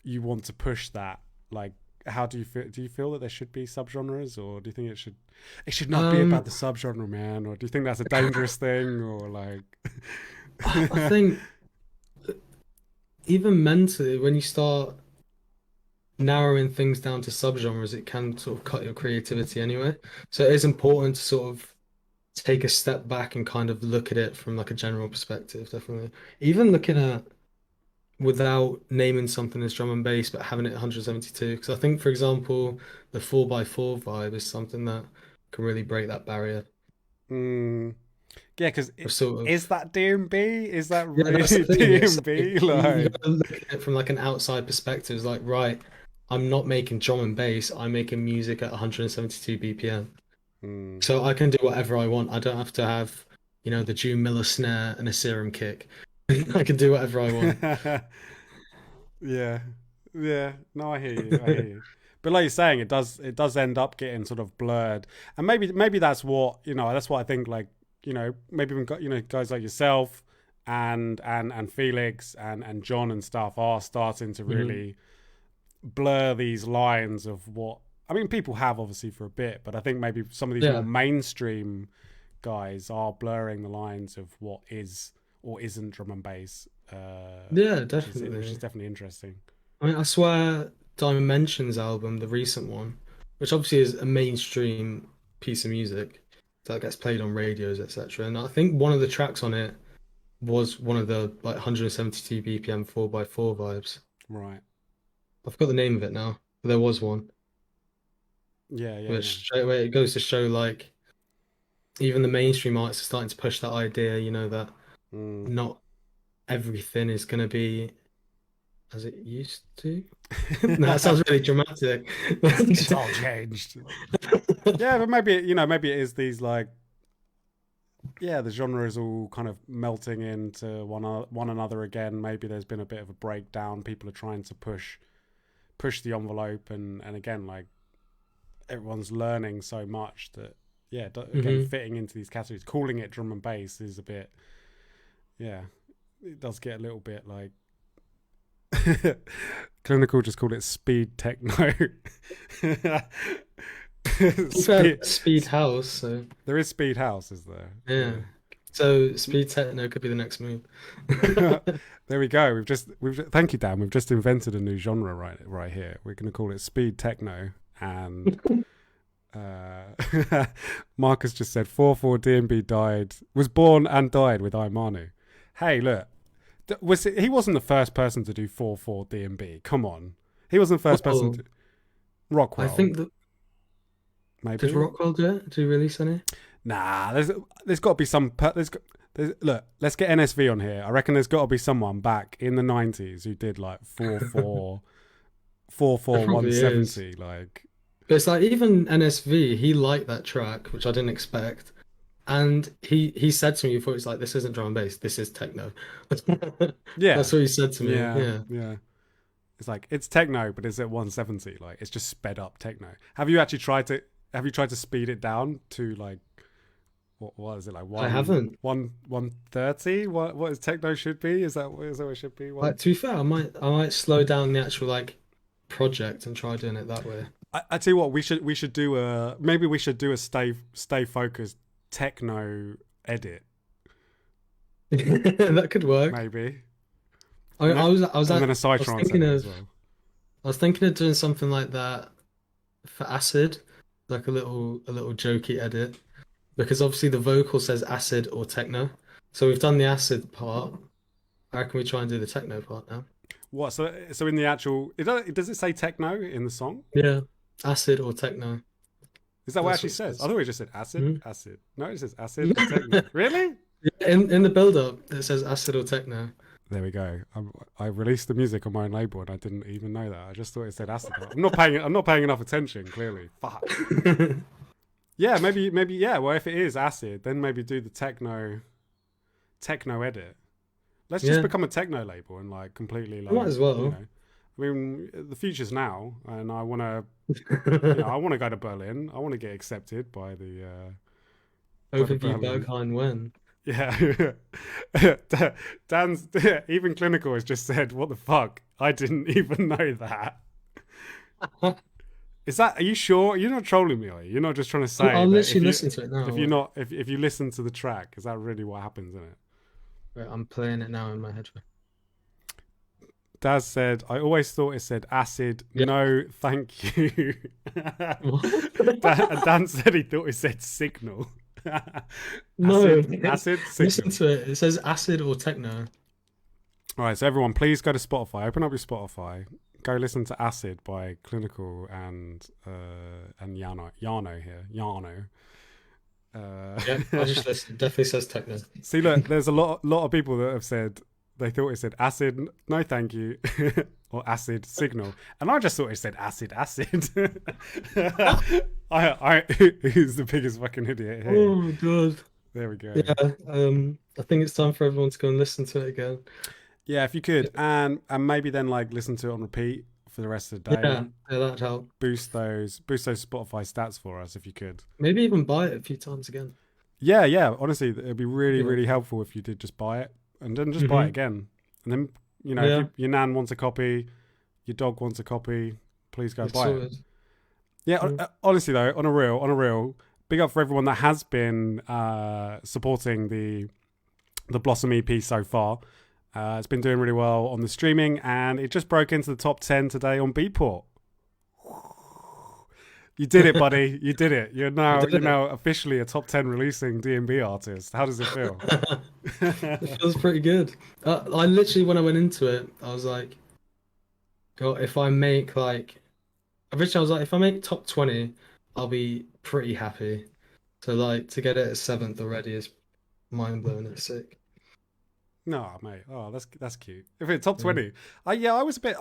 you want to push that. Like, how do you feel? Do you feel that there should be subgenres, or do you think it should not be about Um, the subgenre, man? Or do you think that's a dangerous thing, or like? I think even mentally, when you start narrowing things down to subgenres, it can sort of cut your creativity anyway. So it is important to sort of take a step back and kind of look at it from like a general perspective, definitely. Even looking at without naming something as drum and bass, but having it 172. Because I think, for example, the 4x4 vibe is something that can really break that barrier mm, yeah, because of sort of. is that DMB? Is that Yeah, that's the really thing. It's DMB? like you Like, gotta look at it from like an outside perspective. It's like, right, I'm not making drum and bass, I'm making music at 172 BPM. mm. So I can do whatever I want. I don't have to have, the June Miller snare and a serum kick. I can do whatever I want. Yeah, yeah. No, I hear you. I hear you. But like you're saying, it does end up getting sort of blurred, and maybe that's what that's what I think. Like maybe when guys like yourself and Felix and John and stuff are starting to Mhm. really blur these lines of what I mean. People have obviously for a bit, but I think maybe some of these more Yeah. mainstream guys are blurring the lines of what is or isn't drum and bass, Yeah, which is definitely. definitely interesting. I mean, I swear Dimensions album, the recent one, which obviously is a mainstream piece of music that gets played on radios, etc. And I think one of the tracks on it was one of the like 172 BPM 4x4 vibes. Right. I forgot the name of it now, but there was one, Yeah, yeah, yeah. which straight away it goes to show like even the mainstream artists are starting to push that idea, that Mm. not everything is going to be as it used to. No, that sounds really dramatic. It's all changed. Yeah, but maybe maybe it is these like the genre is all kind of melting into one another again. Maybe there's been a bit of a breakdown. People are trying to push the envelope, and again like everyone's learning so much that again Hmm. fitting into these categories, calling it drum and bass is a bit it does get a little bit like Clinical just called it speed techno. We've had speed, Speed House, so there is speed house, is there? yeah. So Speed Techno could be the next move. Yeah. There we go. We've thank you, Dan. We've just invented a new genre right here. We're going to call it speed techno. And Marcus just said 4-4 DMB was born and died with YAANO. Hey, look, he wasn't the first person to do 4-4 DMB. Come on, he wasn't the first person Well, to I Rockwell. think that did Maybe Rockwell do it? Did he release any? nah. There's got to be some. Look, let's get NSV on here. I reckon there's got to be someone back in the 90s who did like 4/4, There 4/4, probably is. 170. Like, But it's like even NSV, he liked that track, which I didn't expect. And he said to me before, he's like, this isn't drum and bass, this is techno. yeah, That's what he said to me. yeah, Yeah. yeah. It's like it's techno, but it's at 170. Like, it's just sped up techno. Have you actually tried to? Have you tried to speed it down to like what is it like I one haven't. one 130? What is techno should be? Is that what it should be? One. Like to be fair, I might slow down the actual like project and try doing it that way. I tell you what, we should do a maybe we should do a stay focused techno edit That could work. maybe, I, and I then, was I was and then at, a I was psytrance thinking edit as of well. I was thinking of doing something like that for Acid, like a little jokey edit, because obviously the vocal says acid or techno. So we've done the acid part. How can we try and do the techno part now? What so in the actual does it say techno in the song? Yeah, acid or techno. Is that what it That's actually what it says? I says. thought it just said acid, Mhm. acid. No, it says acid or techno. Really? In the build up, it says acid or techno. There we go. I released the music on my own label and I didn't even know that. I just thought it said acid. I'm not paying enough attention. Clearly, fuck. Yeah, maybe. Yeah. Well, if it is acid, then maybe do the techno edit. Let's just Yeah, become a techno label and like completely I might like as well. I mean, the future's now, and I want to I want to go to Berlin. I want to get accepted by the Overview Berlin. Berghain when. Yeah. Dan's even clinical has just said, "What the fuck? I didn't even know that." Is that? Are you sure? You're not trolling me, are you? You're not just trying to I'll say that literally listen to it now. if you're Wait, not if you listen to the track, is that really what happens in it? wait, I'm playing it now in my headphone. Daz said, "I always thought it said acid. Yeah. No, thank you." What? And Dan said he thought it said signal. No. Acid, Listen signal. to it. It says acid or techno. All right, so everyone, please go to Spotify. Open up your Spotify. Go listen to "Acid" by Clinical and YAANO here. YAANO. Yeah, I just listened. It definitely says techno. See, look, there's a lot of people that have said they thought it said "acid." No, thank you, or "acid signal," and I just thought it said "acid, acid." Who's the biggest fucking idiot here? Oh my God. There we go. Yeah, I think it's time for everyone to go and listen to it again. Yeah, if you could, and maybe then like listen to it on repeat for the rest of the day. Yeah, yeah, that'd help. Boost those Spotify stats for us if you could. Maybe even buy it a few times again. Yeah. Honestly, it'd be really, Yeah. really helpful if you did just buy it and then just buy it Hmm. again. And then, if Yeah, your nan wants a copy, your dog wants a copy, please go it's buy it. sorted. Yeah, Mm. honestly though, on a real, big up for everyone that has been supporting the Blossom EP so far. It's been doing really well on the streaming, and it just broke into the top 10 today on Beatport. You did it, buddy. You did it. You're I now did you're it. now officially a top 10 releasing D&B artist. How does it feel? It feels pretty good. I literally, when I went into it, I was like, God, if I make like, originally I was like, if I make top 20, I'll be pretty happy. So like to get it at seventh already is mind blowing. It's sick. No, mate. Oh, that's cute. If it's top Yeah. 20, I was a bit.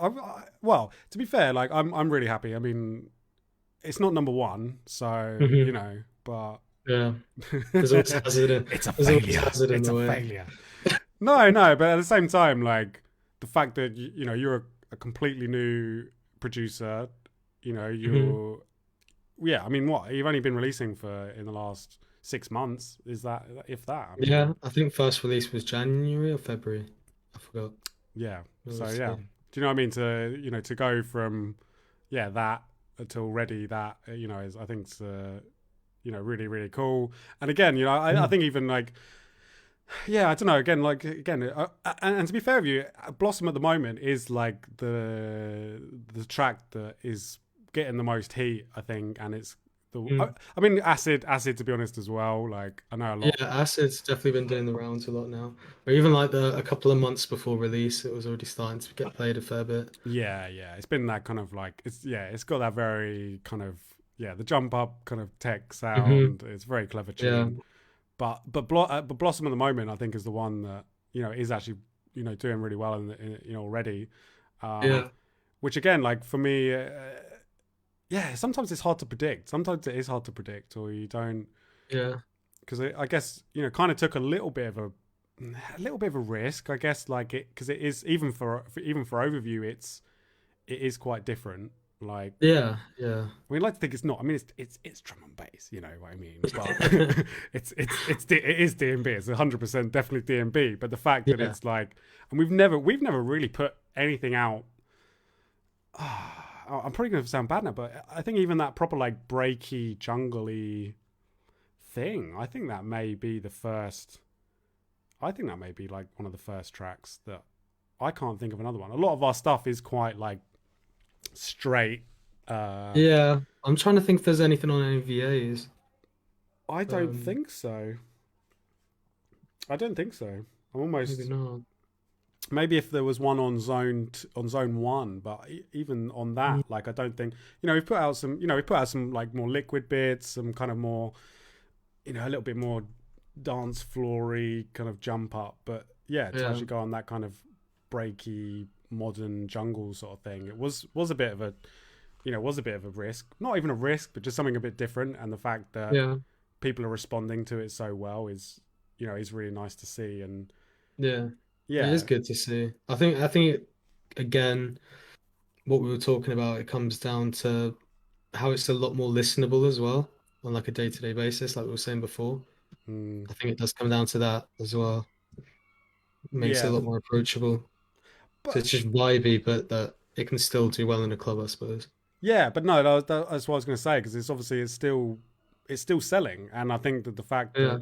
Well, to be fair, like I'm really happy. I mean, it's not number one, so Hmm. but Yeah. There's always hazard in, it's a there's always failure. hazard in It's the a way. failure. No, but at the same time, like the fact that you're a completely new producer, Hmm. you're yeah. I mean, what you've only been releasing for in the last 6 months is that if that? I mean, Yeah, I think first release was January or February. I forgot. yeah. It So was, yeah, do you know what I mean? To go from that to already that is I think it's really really cool. And again, I Mm. think even like. Yeah, I don't know. And to be fair with you, Blossom at the moment is like the track that is getting the most heat, I think, and it's the. Mm. I mean, acid. To be honest, as well. Like I know a Yeah, lot. Acid's definitely been doing the rounds a lot now. Or even like a couple of months before release, it was already starting to get played a fair bit. Yeah. It's been that kind of like it's got that very kind of the jump up kind of tech Hmm. sound. It's a very clever Yeah. tune. but Blossom at the moment, I think, is the one that is actually doing really well already. Um, Yeah, which again, like for me, yeah, sometimes it's hard to predict. Sometimes it is hard to predict, or you don't, yeah, because I guess kind of took a little bit of a risk, I guess, like it because it is even for overview, it is quite different. Like yeah, yeah, I mean, I like to think it's not. I mean, it's drum and bass, you know what I mean? But it is DMB. It's 100% definitely DMB. But the fact that yeah, it's like, and we've never really put anything out. I'm probably going to sound bad now, but I think even that proper like breaky, jungly thing, I think that may be the first. I think that may be like one of the first tracks that I can't think of another one. A lot of our stuff is quite like straight. Uh, yeah. I'm trying to think if there's anything on any VAs. I don't Um, think so. I don't think so. I'm maybe almost not. maybe if there was one on zone one, but even on Mm, that, like I don't think we put out some like more liquid bits, some kind of more a little bit more dance floory kind of jump up, but yeah, to yeah, actually go on that kind of breaky modern jungle sort of thing, it was a bit of a risk, not even a risk, but just something a bit different, and the fact that yeah, people are responding to it so well is really nice to see. And yeah. It is yeah. good to see. I think again, what we were talking about, it comes down to how it's a lot more listenable as well on like a day-to-day basis, like we were saying before. mm, I think it does come down to that as well. Makes it a yeah, lot more approachable. So but it's just vibey, but that it can still do well in a club, I suppose. yeah, but no, that's what I was going to say, because it's still selling, and I think that the fact Yeah.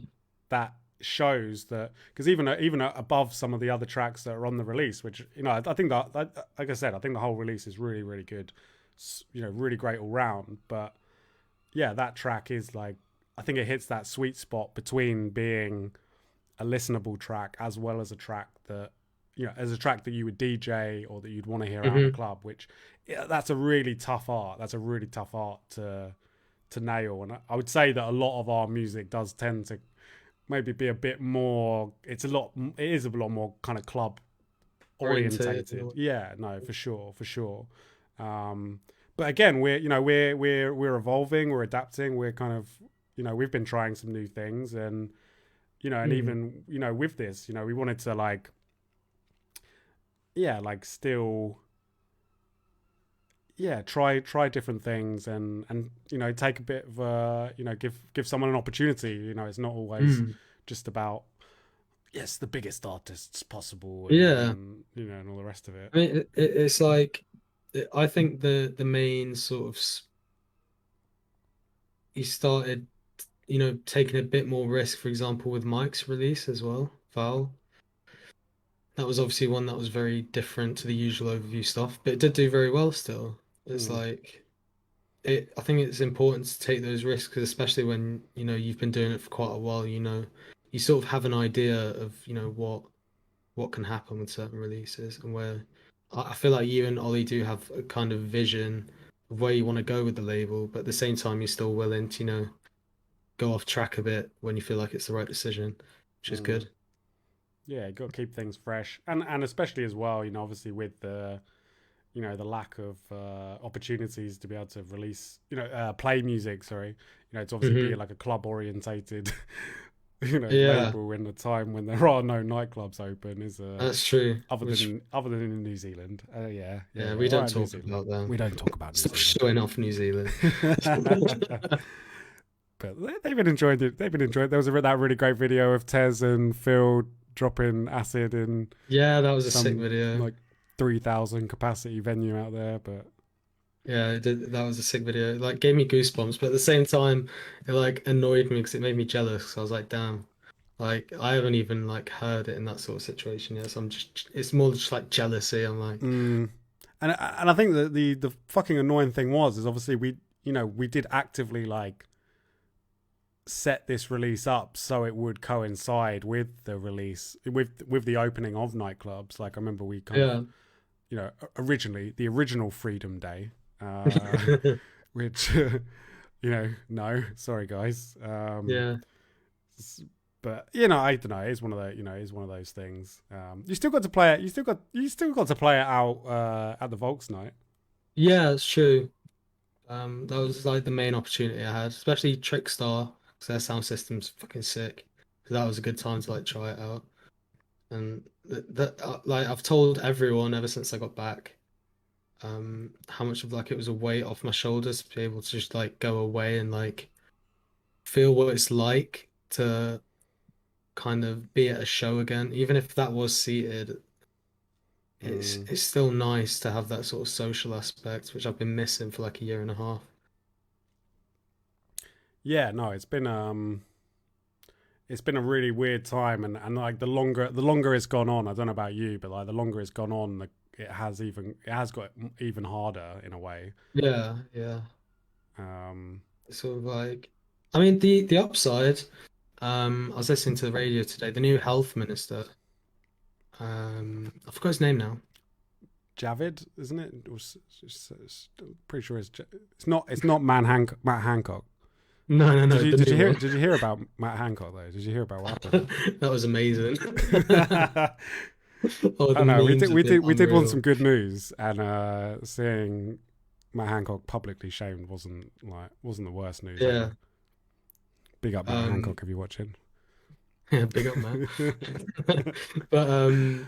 that shows that, because even above some of the other tracks that are on the release, which I think that, like I said, I think the whole release is really really good, really great all round. But yeah, that track is like, I think it hits that sweet spot between being a listenable track as well as a track that as a track that you would DJ or that you'd want to hear out in a Hmm. club. Which, yeah, that's a really tough art. That's a really tough art to nail. And I would say that a lot of our music does tend to maybe be a bit more. It is a lot more kind of club Orientated. orientated. Yeah, no, for sure, for sure. But again, we're evolving, we're adapting, we're kind of we've been trying some new things, and Mm. even with this, we wanted to like, yeah, like still, yeah, try different things, and take a bit of give someone an opportunity. It's not always Mm. just about, yes, the biggest artists possible, and Yeah. and and all the rest of it. I mean, it's like I think the main sort of he started, taking a bit more risk, for example, with Mike's release as well. Foul. That was obviously one that was very different to the usual overview stuff, but it did do very well still. It's Mm, like I think it's important to take those risks, 'cause especially when, you've been doing it for quite a while, you sort of have an idea of, what can happen with certain releases and where I feel like you and Ollie do have a kind of vision of where you want to go with the label, but at the same time you're still willing to, go off track a bit when you feel like it's the right decision, which is mm. good. Yeah, got to keep things fresh, and especially as well, obviously with the lack of opportunities to be able to release, play music. Sorry, to obviously be Hmm. like a club orientated, Yeah, label in a time when there are no nightclubs open is that's true. other Which, than in New Zealand. Yeah, yeah, yeah, yeah. we All don't right, New talk Zealand. about them. We don't talk about New Stop Zealand. showing off New Zealand. But they've been enjoying it. They've been enjoying. There was that really great video of Tez and Phil dropping acid in Yeah, that was a sick some video. like 3,000 capacity venue out there. But Yeah, it did, that was a sick video. It, like, gave me goosebumps, but at the same time, it like annoyed me because it made me jealous. 'Cause I was like, damn, like I haven't even like heard it in that sort of situation yet. So it's more just like jealousy. I'm like, and I think that the fucking annoying thing is obviously we did actively like set this release up so it would coincide with the release with the opening of nightclubs. Like I remember we kind of yeah, originally the original Freedom Day, which no, sorry guys. yeah, But I don't know. It's one of those. It's one of those things. You still got to play it. You still got to play it out at the Volks night. Yeah, it's true. That was like the main opportunity I had, especially Trickstar, because their sound system's fucking sick. So that was a good time to like try it out. And that like I've told everyone ever since I got back, how much of like it was a weight off my shoulders to be able to just like go away and like feel what it's like to kind of be at a show again, even if that was seated. Mm. It's still nice to have that sort of social aspect, which I've been missing for like a year and a half. Yeah, no, it's been a really weird time, and like the longer it's gone on, I don't know about you, but like the longer it's gone on, it has got even harder in a way. Yeah, yeah. Um, It's sort of like, I mean, the upside. I was listening to the radio today. The new health minister. I forgot his name now. Javid, isn't it? Pretty sure it's not Matt Hancock. No, no, Did no, you the did you new hear one. did you hear about Matt Hancock though? Did you hear about what happened? That was amazing. I Oh, the don't know. We memes did have we been did we did want some unreal. good news, and seeing Matt Hancock publicly shamed wasn't the worst news Yeah. ever. Big up Matt Um, Hancock if you're watching. yeah, big up, man. But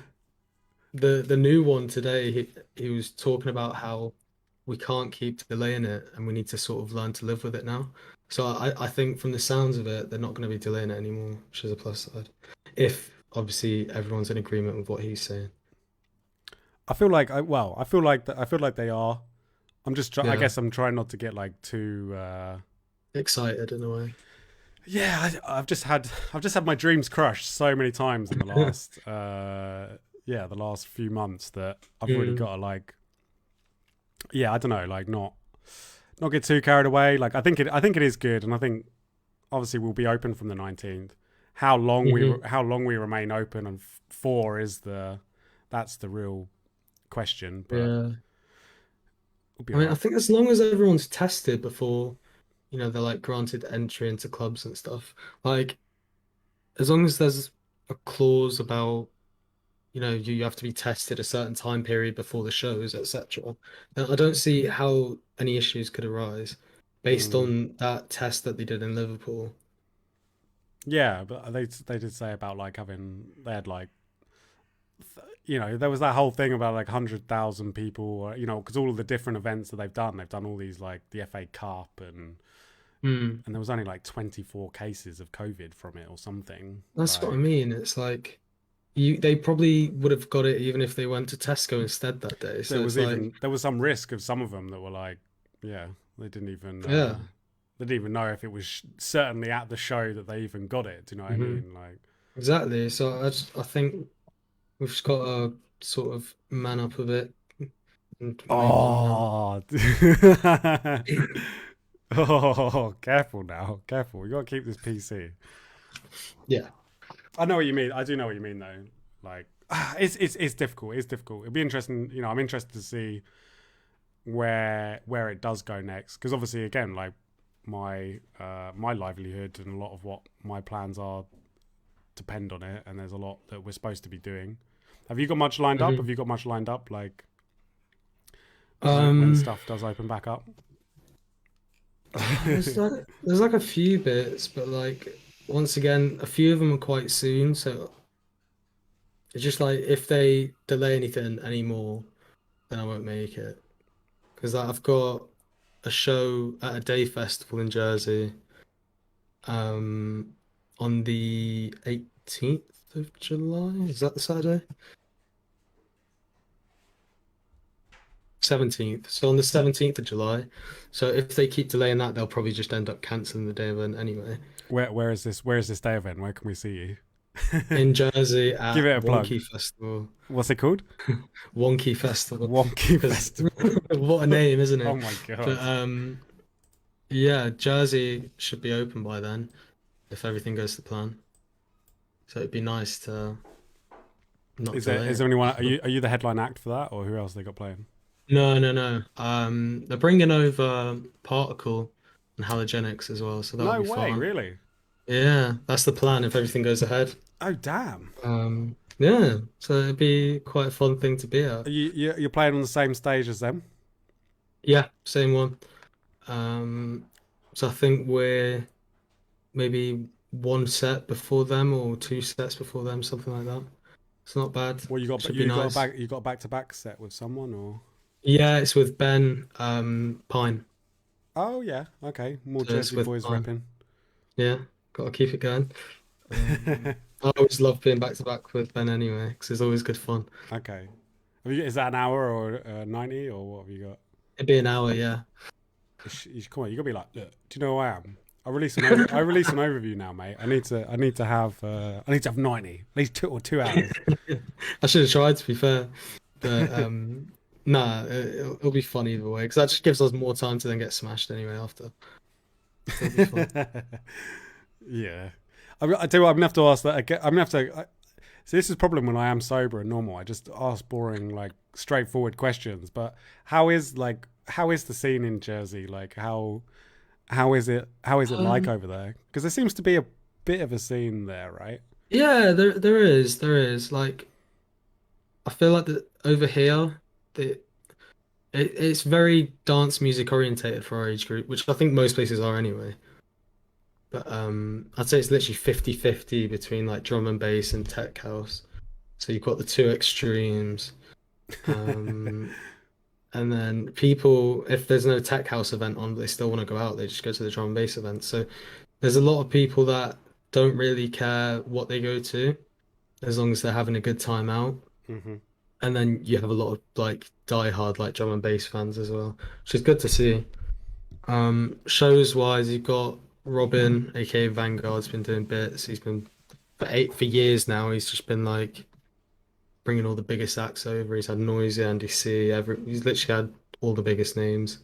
the new one today, he was talking about how we can't keep delaying it and we need to sort of learn to live with it now. So I think from the sounds of it, they're not going to be delaying it anymore, which is a plus side. If obviously everyone's in agreement with what he's saying. I feel like they are. I Yeah, guess I'm trying not to get like too. excited in a way. Yeah, I've just had my dreams crushed so many times in the last the last few months that I've really Mm, got to like, I don't know, like not get too carried away. Like I think it is good, and I think obviously we'll be open from the 19th. hmm. How long we remain open and for is that's the real question, but Yeah. we'll be I mean, I alright. think as long as everyone's tested before, they're like granted entry into clubs and stuff. Like, as long as there's a clause about, you have to be tested a certain time period before the shows, etc. Then I don't see how any issues could arise based Mm. on that test that they did in Liverpool. Yeah, but they did say about like they had like there was that whole thing about like 100,000 people, because all of the different events that they've done all these like the FA Cup Hmm. and there was only like 24 cases of COVID from it or something. That's what I Like mean. It's like they probably would have got it even if they went to Tesco instead that day. So it's like, there was some risk of some of them that were like, yeah, they didn't even yeah. know if it was certainly at the show that they even got it. Do you know what I Hmm. mean? Like, Exactly. So I think we've just got to sort of man up a bit and remain calm now. oh, oh, careful now, careful. You got to keep this PC. Yeah. I know what you mean. I do know what you mean, though. Like, it's difficult. It's difficult. It'd be interesting. I'm interested to see where it does go next. Because obviously, again, like my livelihood and a lot of what my plans are depend on it. And there's a lot that we're supposed to be doing. Have you got much lined up? Have Hmm. you got much lined up? Like when Um, stuff does open back up. there's like a few bits, but like once again, a few of them are quite soon. So it's just like if they delay anything anymore, then I won't make it. Because like, I've got a show at a day festival in Jersey, um, on the 18th of July. Is that the Saturday? 17th. So on the 17th of July. So if they keep delaying that, they'll probably just end up canceling the day event anyway. Where is this? Where is this day event? Where can we see you? In Jersey Give at it a plug. Wonky Festival. What's it called? Wonky Festival. Wonky Because Festival. what a name, isn't Oh it? my But god. yeah, Jersey should be open by then if everything goes to plan. So it'd be nice to not delay Is there it. anyone? Are you the headline act for that, or who else they got playing? No, no, no. They're bringing over Particle and Halogenics as well, so that'll No be way, fun. really. Yeah, that's the plan if everything goes ahead. Oh damn! Yeah, so it'd be quite a fun thing to be at. You're playing on the same stage as them. Yeah, same one. Um, so I think we're maybe one set before them or two sets before them, something like that. It's not bad. Well, you got Should be nice. you got a back to back set with someone or? Yeah, it's with Ben Pine. Oh yeah, okay. More So it's Jersey with boys Pine. repping. Yeah, gotta keep it going. I always love being back to back with Ben anyway, because it's always good fun. Okay. Is that an hour or 90 or what have you got? It'd be an hour, yeah. Come on, you gotta be like, look, do you know who I am? I release an overview now, mate. I need to have 90, at least 2 hours. I should have tried to be fair, but nah, it'll be fun either way because that just gives us more time to then get smashed anyway after. So it'll be fun. Yeah. I tell you what, I'm gonna have to ask that again. I'm gonna have to. So this is a problem when I am sober and normal. I just ask boring, like straightforward questions. But how is the scene in Jersey? Like how is it like Um, over there? Because there seems to be a bit of a scene there, right? yeah, there is. Like I feel like that over here, it's very dance music orientated for our age group, which I think most places are anyway. But I'd say it's literally 50-50 between like drum and bass and tech house. So you've got the two extremes. Um, And then people, if there's no tech house event on, but they still want to go out, they just go to the drum and bass event. So there's a lot of people that don't really care what they go to, as long as they're having a good time out. hmm And then you have a lot of like die-hard like drum and bass fans as well, which is good to see. Shows wise, you've got Robin, aka Vanguard's been doing bits. He's been for years now. He's just been like bringing all the biggest acts over. He's had Noisy, Andy C. He's literally had all the biggest names.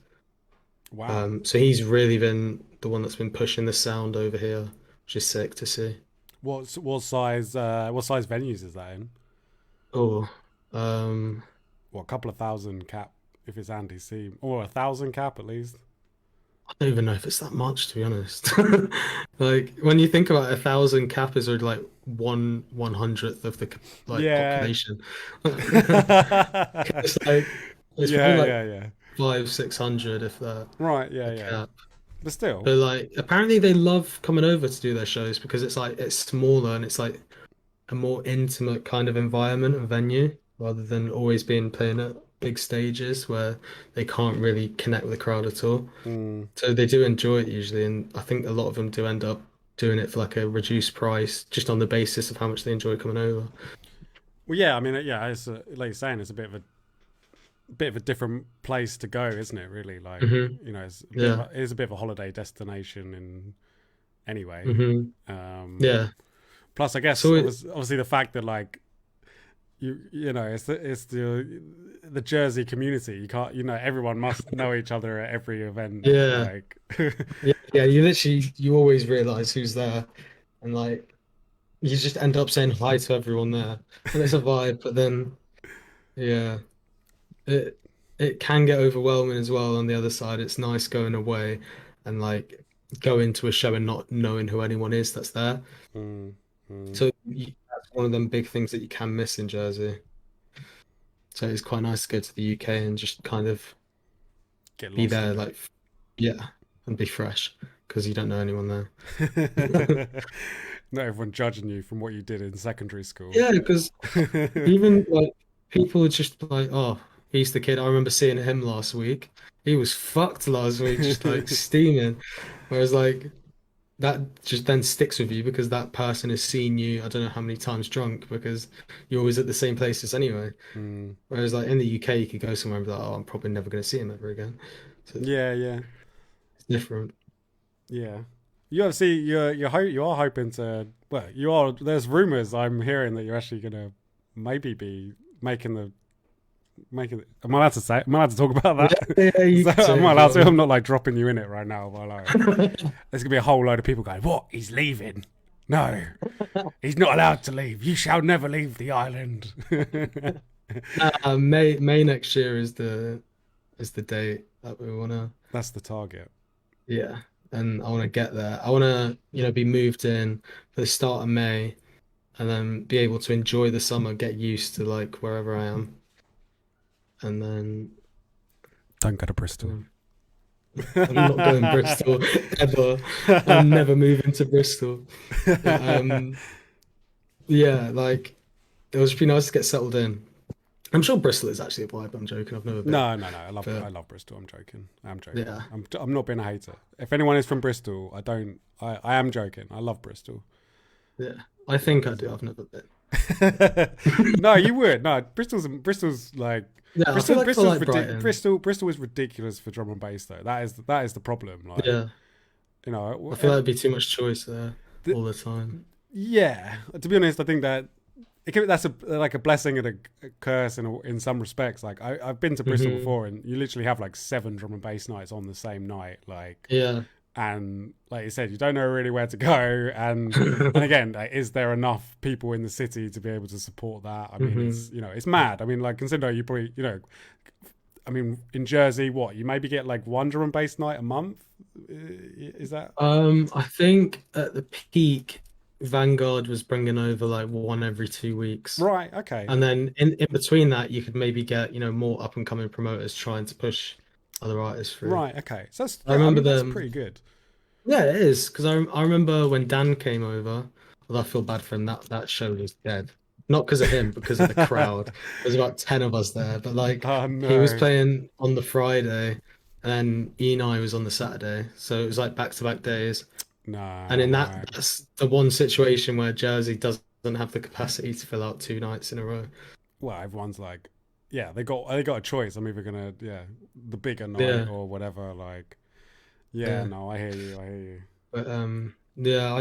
Wow. So he's really been the one that's been pushing the sound over here, which is sick to see. What size venues is that in? Oh, um, What, a couple of thousand cap if it's Andy C, or 1,000 cap at least. I don't even know if it's that much to be honest. Like when you think about 1,000 cappers are like one hundredth of the like Yeah. population. yeah, It's like it's probably yeah, like yeah. 500-600 if that Right, yeah, a yeah. cap. But still. But like apparently they love coming over to do their shows because it's like it's smaller and it's like a more intimate kind of environment and venue rather than always being playing at big stages where they can't really connect with the crowd at all. Mm. So they do enjoy it usually, and I think a lot of them do end up doing it for like a reduced price just on the basis of how much they enjoy coming over. Well, yeah, I mean, yeah, like you're saying, it's a bit of a different place to go, isn't it? Really, like Hmm. Yeah. it is a bit of a holiday destination in anyway. Hmm. Um, Yeah. Plus, I guess So it, obviously the fact that like you know it's the Jersey community. You can't everyone must know each other at every event. yeah. Like Yeah, you always realize who's there and like you just end up saying hi to everyone there. And it's a vibe, but then yeah. It it can get overwhelming as well on the other side. It's nice going away and like going to a show and not knowing who anyone is that's there. mm, mm, So that's one of them big things that you can miss in Jersey. So it's quite nice to go to the UK and just kind of get be lost there, in like yeah, and be fresh because you don't know anyone there. it. Not everyone judging you from what you did in secondary school. Yeah, because even like people are just like, oh, he's the kid. I remember seeing him last week. He was fucked last week, just like steaming. Whereas like that just then sticks with you because that person has seen you, I don't know how many times drunk because you're always at the same places anyway. Mm. Whereas like in the UK, you could go somewhere and be like, oh, I'm probably never going to see him ever again. So Yeah, yeah, it's different. yeah. You obviously you are hoping to. Well, you are. There's rumors I'm hearing that you're actually gonna maybe be making. Am I allowed to say? Am I allowed to talk about Yeah, that? yeah, you can Am say I if you allowed to? I'm want. not like dropping you in it right now. But like, there's gonna be a whole load of people going, "What? He's leaving? No, he's not allowed to leave. You shall never leave the island." May next year is the date that we wanna. That's the target. Yeah, and I want to get there. I want to, be moved in for the start of May, and then be able to enjoy the summer, get used to like wherever I am, and then Don't go to Bristol. um, I'm not going Bristol ever. I'm never moving to Bristol. But yeah, like it was be nice to get settled in. I'm sure Bristol is actually a vibe. I'm joking. I've never been, No, no, no. I but love Bristol. I'm joking. I'm joking. yeah, I'm not being a hater. If anyone is from Bristol, I don't. I am joking. I love Bristol. yeah. I think I do. I've never been. No, you would. No, Bristol's like Yeah, I feel like for like Brighton. Bristol is ridiculous for drum and bass though. That is the problem. Like Yeah, I feel uh, like it'd be too much choice there the, all the time. yeah. To be honest, I think that that's a blessing and a curse in some respects. Like I've been to Bristol Hmm. before, and you literally have like 7 drum and bass nights on the same night. Like Yeah. and like you said, you don't know really where to go. And again, like, is there enough people in the city to be able to support that? I mean, Hmm. it's mad. I mean, like consider you probably I mean, in Jersey, what you maybe get like 1 drum and bass night a month. Is that I think at the peak, Vanguard was bringing over like one every 2 weeks. right? Okay, And then in between that, you could maybe get, more up and coming promoters trying to push other artists through. right, okay. So I I remember mean, that's them. pretty good. Yeah, it is because I remember when Dan came over. Although I feel bad for him, that show was dead. Not because of him, because of the crowd. There's about 10 of us there, but like Oh he was no, playing on the Friday, and then Eni was on the Saturday, so it was like back-to-back days. And nah, in right. that's the one situation where Jersey doesn't have the capacity to fill out 2 nights in a row. Well, everyone's like, yeah, they got a choice. I'm either gonna the bigger night Yeah, or whatever. Like, yeah, yeah. no, I hear you. I hear you. But yeah, I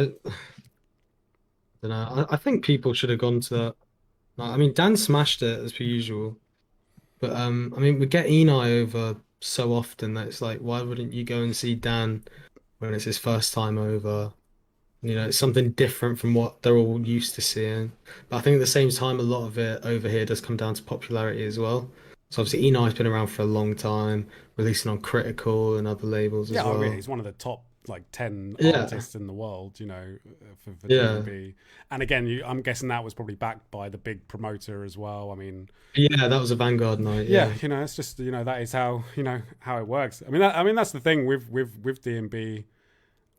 don't know. I think people should have gone to that. Like, I mean, Dan smashed it as per usual. But I mean, we get Eni over so often that it's like, why wouldn't you go and see Dan when it's his first time over? It's something different from what they're all used to seeing. But I think at the same time, a lot of it over here does come down to popularity as well. So obviously, Eni's been around for a long time, releasing on Critical and other labels as Yeah, I mean, well. he's one of the top like 10 Yeah, artists in the world, for yeah, D&B. And again, I'm guessing that was probably backed by the big promoter as well. I mean, yeah. That was a Vanguard night. yeah, Yeah. it's just that is how how it works. I mean that's the thing with D&B.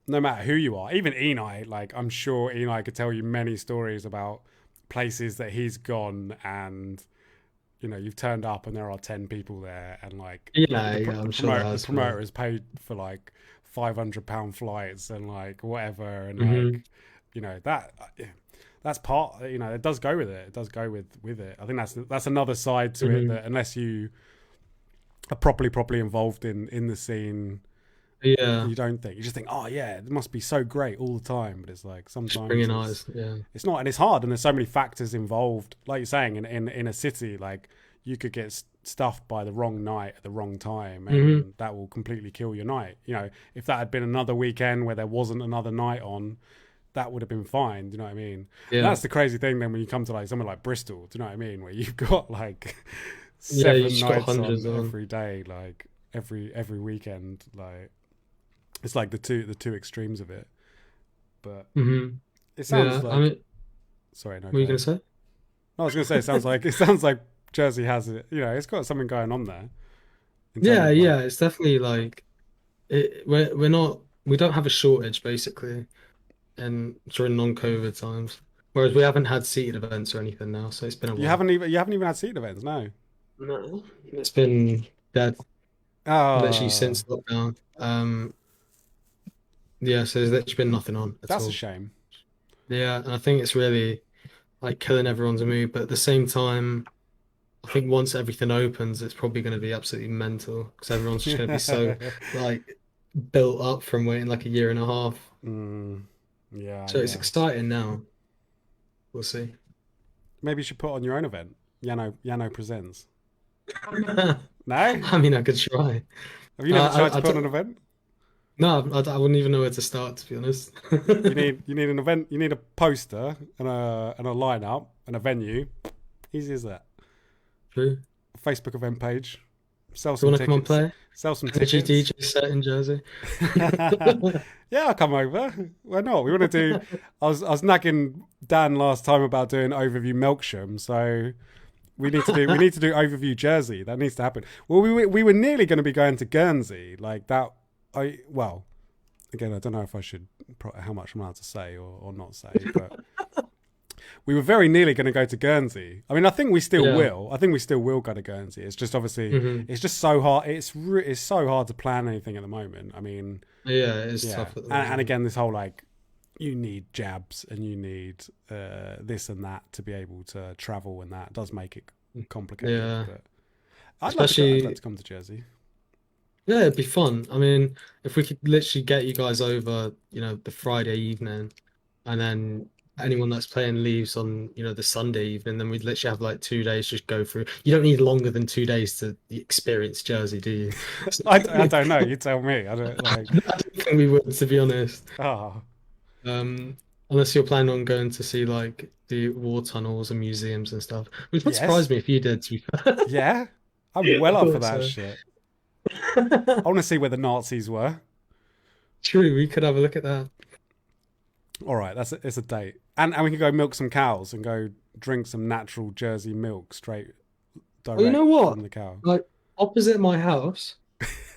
No matter who you are, even Eni, like I'm sure Eni could tell you many stories about places that he's gone and you've turned up and there are 10 people there and like Yeah, yeah. I'm sure there the has promoter been. has paid for like £500 flights and like whatever and like Hmm. that that's part it does go with it with it. I think that's another side to it Hmm. that unless you are properly involved in the scene, Yeah. you don't think, you just think, oh yeah, it must be so great all the time, but it's like Just sometimes bringing it's eyes. Yeah. it's not, and it's hard, and there's so many factors involved. Like you're saying, in a city, like you could get stuffed by the wrong night at the wrong time, Hmm. and that will completely kill your night. If that had been another weekend where there wasn't another night on, that would have been fine. Do you know what I mean? And Yeah. that's the crazy thing. Then when you come to like somewhere like Bristol, do you know what I mean? Where you've got like Yeah. You seven just got nights hundreds on on. every day, like every weekend, like it's like the two extremes of it. But Hmm. it sounds Yeah. I like, mean, sorry, no, what are go you gonna ahead. say? I was gonna say it sounds like Jersey has it. It's got something going on there in terms Yeah. of like Yeah. It's definitely like we're not we don't have a shortage basically, and during non-COVID times. Whereas we haven't had seated events or anything now, so it's been a while. you haven't even had seat events, no. No, it's been dead literally Oh, since lockdown. Yeah, so there's literally been nothing on at that's a all. shame. Yeah, and I think it's really like killing everyone's mood, but at the same time, I think once everything opens, it's probably going to be absolutely mental because everyone's just going to be so like built up from waiting like a year and a half. mm, yeah, So it's yeah. exciting now. We'll see. Maybe you should put on your own event. Yano presents. I No, mean, I could try. have you never tried to I put on an don't, event? no, I wouldn't even know where to start, to be honest. You need an event. You need a poster and a lineup and a venue. Easy as that. True. A Facebook event page. Sell You some want to come and tickets. play? Sell some Energy tickets. DJ set in Jersey. Yeah, I'll come over. Why not? We want to do. I was nagging Dan last time about doing overview Milksham, so we need to do overview Jersey. That needs to happen. Well, we were nearly going to be going to Guernsey like that. Again, I don't know if I should how much I'm allowed to say or not say, but we were very nearly going to go to Guernsey. I mean, I think we still Yeah. will. I think we still will go to Guernsey. It's just obviously Hmm. it's just so hard. It's so hard to plan anything at the moment. I mean, Yeah, it is yeah, tough at the and moment. again, this whole like you need jabs and you need this and that to be able to travel, and that does make it complicated. Yeah, But I'd love to go. I'd like especially to come to Jersey. yeah, it'd be fun. I mean, if we could literally get you guys over, the Friday evening, and then anyone that's playing leaves on, the Sunday evening, then we'd literally have like 2 days just go through. You don't need longer than 2 days to experience Jersey, do you? So, I don't know. You tell me. I don't I like. don't think we would, to be honest. Oh Unless you're planning on going to see like the war tunnels and museums and stuff, which would surprise yes, me if you did, to be fair. yeah. I'm I well up for thought that so. shit. I want to see where the Nazis were. True, we could have a look at that. All right, it's a date, and we can go milk some cows and go drink some natural Jersey milk straight Well, you know direct what? from the cow. Like opposite my house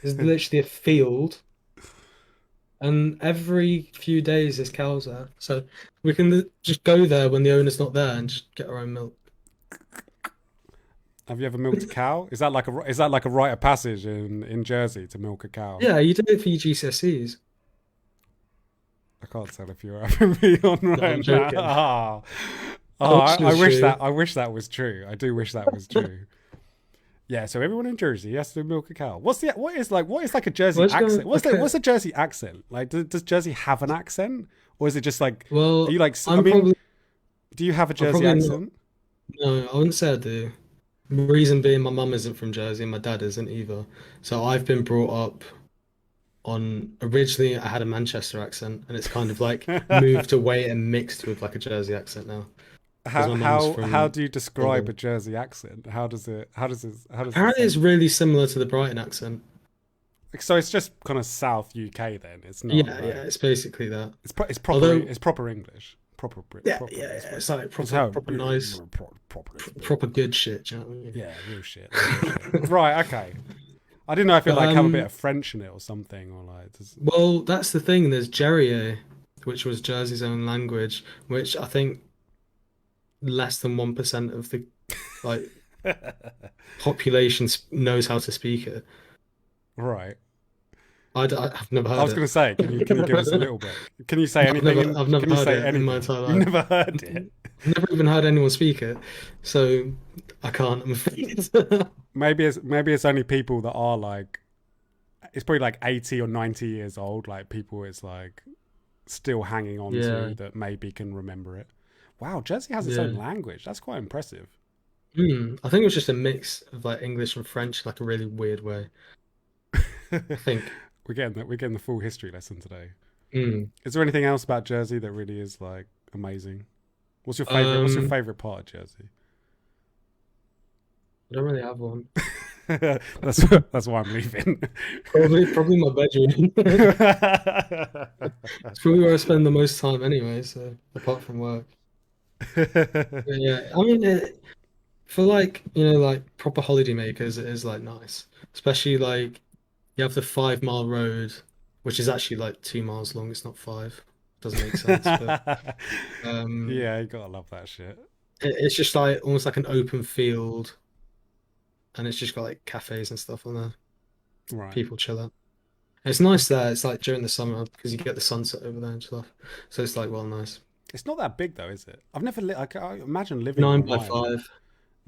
is literally a field, and every few days there's cows there. So we can just go there when the owner's not there and just get our own milk. Have you ever milked a cow? Is that like a rite of passage in Jersey to milk a cow? Yeah, you do it for your GCSEs. I can't tell if you're having me on No, I'm right now. joking. I Culture's wish true. that was true. I do wish that was true. Yeah, so everyone in Jersey has to milk a cow. What is like a Jersey Let's go. accent? Okay. What's a Jersey accent? Like, does Jersey have an accent, or is it just like? Are Well, you like? I I'm mean, probably do you have a I'm Jersey probably not. accent? No, I wouldn't say I do. Reason being, my mum isn't from Jersey and my dad isn't either. So I've been brought up on. Originally, I had a Manchester accent, and it's kind of like moved away and mixed with like a Jersey accent now because how my mum's how from do you describe a England. Jersey accent? How does it Apparently, it's sound? really similar to the Brighton accent. So it's just kind of South UK then. It's not Yeah, yeah, like it's basically that. it's proper Although, it's proper English. yeah, Proper. yeah, yeah, it's like It's proper, how proper nice, proper. proper good shit. Do you know what I mean? Yeah, real shit. Real shit. Right, okay. I didn't know if it But like have a bit of French in it or something, or like well, that's the thing. There's Jerrier, which was Jersey's own language, which I think less than 1% of the like population knows how to speak it. right. I've never I heard was it. going to say, can you give us a little bit? Can you say anything? I've never Can you heard say it in my anything? entire You've life. never heard it. I've never even heard anyone speak it, so I can't. I'm afraid. Maybe it's only people that are like it's probably like 80 or 90 years old, like people it's like still hanging on Yeah, to that maybe can remember it. Wow, Jersey has its own yeah. language. That's quite impressive. I think it was just a mix of like English and French, like a really weird way. I think. We're getting the full history lesson today. Mm. Is there anything else about Jersey that really is like amazing? What's your Um, favorite part of Jersey? I don't really have one. That's why I'm leaving. Probably my bedroom. It's probably where I spend the most time anyway, so apart from work. But yeah, I mean, for like, like proper holiday makers, it is like nice. Especially like you have the 5 mile road, which is actually like 2 miles long. It's not five. Doesn't make sense, but um, Yeah, you gotta love that shit. it's just like almost like an open field, and it's just got like cafes and stuff on there. Right. People chill out. It's nice there. It's like during the summer because you get the sunset over there and stuff. So it's like well nice. It's not that big though, is it? I've never. I imagine living on Nine an by island. five.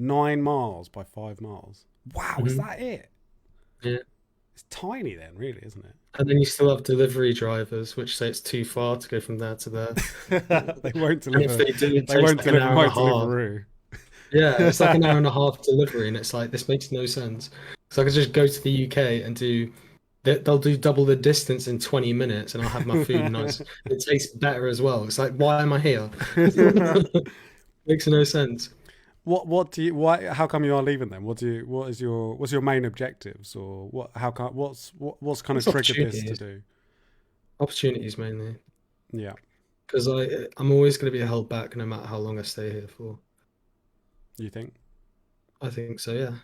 9 miles by 5 miles. Wow, is Hmm. that it? Yeah. It's tiny then, really, isn't And then you still have delivery drivers, which say it's too far to go from there to there. it? They won't And if deliver. they do, it They takes won't like an deliver hour and my a half. Deliveroo. Yeah, it's like an hour and a half delivery, and it's like this makes no sense. So I could just go to the UK and they'll do double the distance in 20 minutes, and I'll have my food nice. It tastes better as well. It's like, why am I here? Makes no sense. what do you why how come you are leaving then? What's your main objectives, or what how come what's kind of It's triggered this to opportunities, do? opportunities mainly, Yeah, because I'm always going to be held back no matter how long I stay here for. you think? I think so, yeah.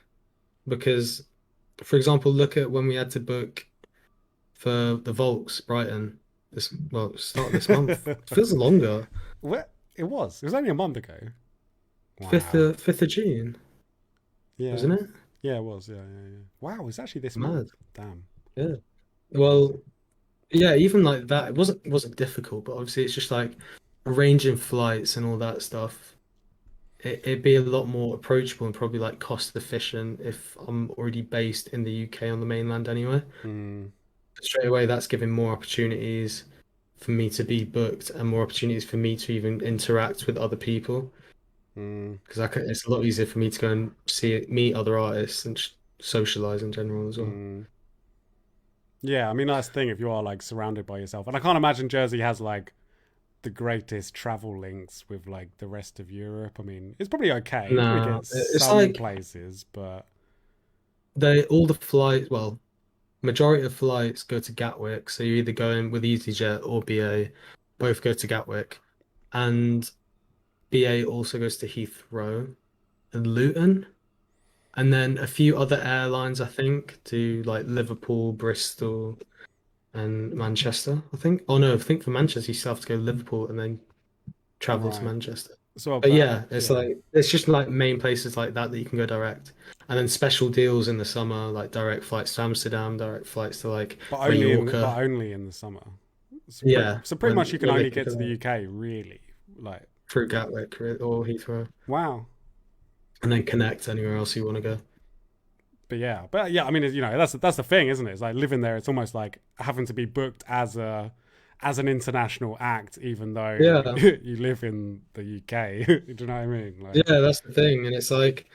Because, for example, look at when we had to book for the Volks Brighton start of this month. It feels longer. What it was? It was only a month ago. Fifth Wow. of fifth of June, Yeah. wasn't it? Yeah, it was. Yeah, yeah, yeah. Wow, it's actually this month. Mad. Damn. Yeah. Well, yeah, even like that, it wasn't difficult, but obviously it's just like arranging flights and all that stuff. It'd be a lot more approachable and probably like cost efficient if I'm already based in the UK on the mainland anyway. Mm, Straight away, that's giving more opportunities for me to be booked and more opportunities for me to even interact with other people. mm, Because it's a lot easier for me to go and meet other artists and socialize in general as well. mm. Yeah, I mean that's the thing. If you are like surrounded by yourself, and I can't imagine Jersey has like the greatest travel links with like the rest of Europe. I mean, it's probably okay. You probably No, get it's some like places, but they all the flights. Well, majority of flights go to Gatwick, so you either go in with EasyJet or BA. Both go to Gatwick, and BA also goes to Heathrow and Luton, and then a few other airlines I think do like Liverpool, Bristol, and Manchester. I think. Oh no, I think for Manchester you still have to go to Liverpool and then travel to right. Manchester. So But about yeah, it's yeah, like it's just like main places like that that you can go direct. And then special deals in the summer, like direct flights to Amsterdam, direct flights to like but Mallorca. only in the summer. Yeah, So pretty much when you can when they only can get to the go UK really. Like through Gatwick or Heathrow, wow. and then connect anywhere else you want to go. But yeah. I mean, you know, that's the thing, isn't it? It's like living there. It's almost like having to be booked as an international act, even though Yeah, you live in the UK. Do you know what I mean? yeah, Like, that's the thing. And it's like,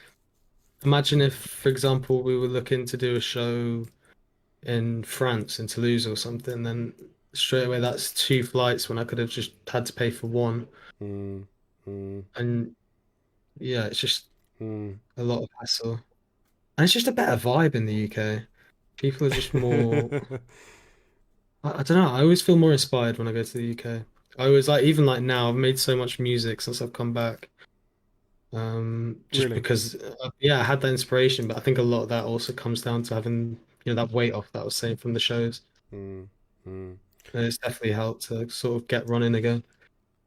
imagine if, for example, we were looking to do a show in France, in Toulouse or something, then straight away that's two flights when I could have just had to pay for one. mm, mm, And yeah, it's just mm. a lot of hassle. And it's just a better vibe in the UK. People are just more, I don't know, I always feel more inspired when I go to the UK. I always like, even like now, I've made so much music since I've come back. Just Really. because, yeah, I had that inspiration, but I think a lot of that also comes down to having, that weight off that I was saying from the shows. Mm, mm. And it's definitely helped to sort of get running again.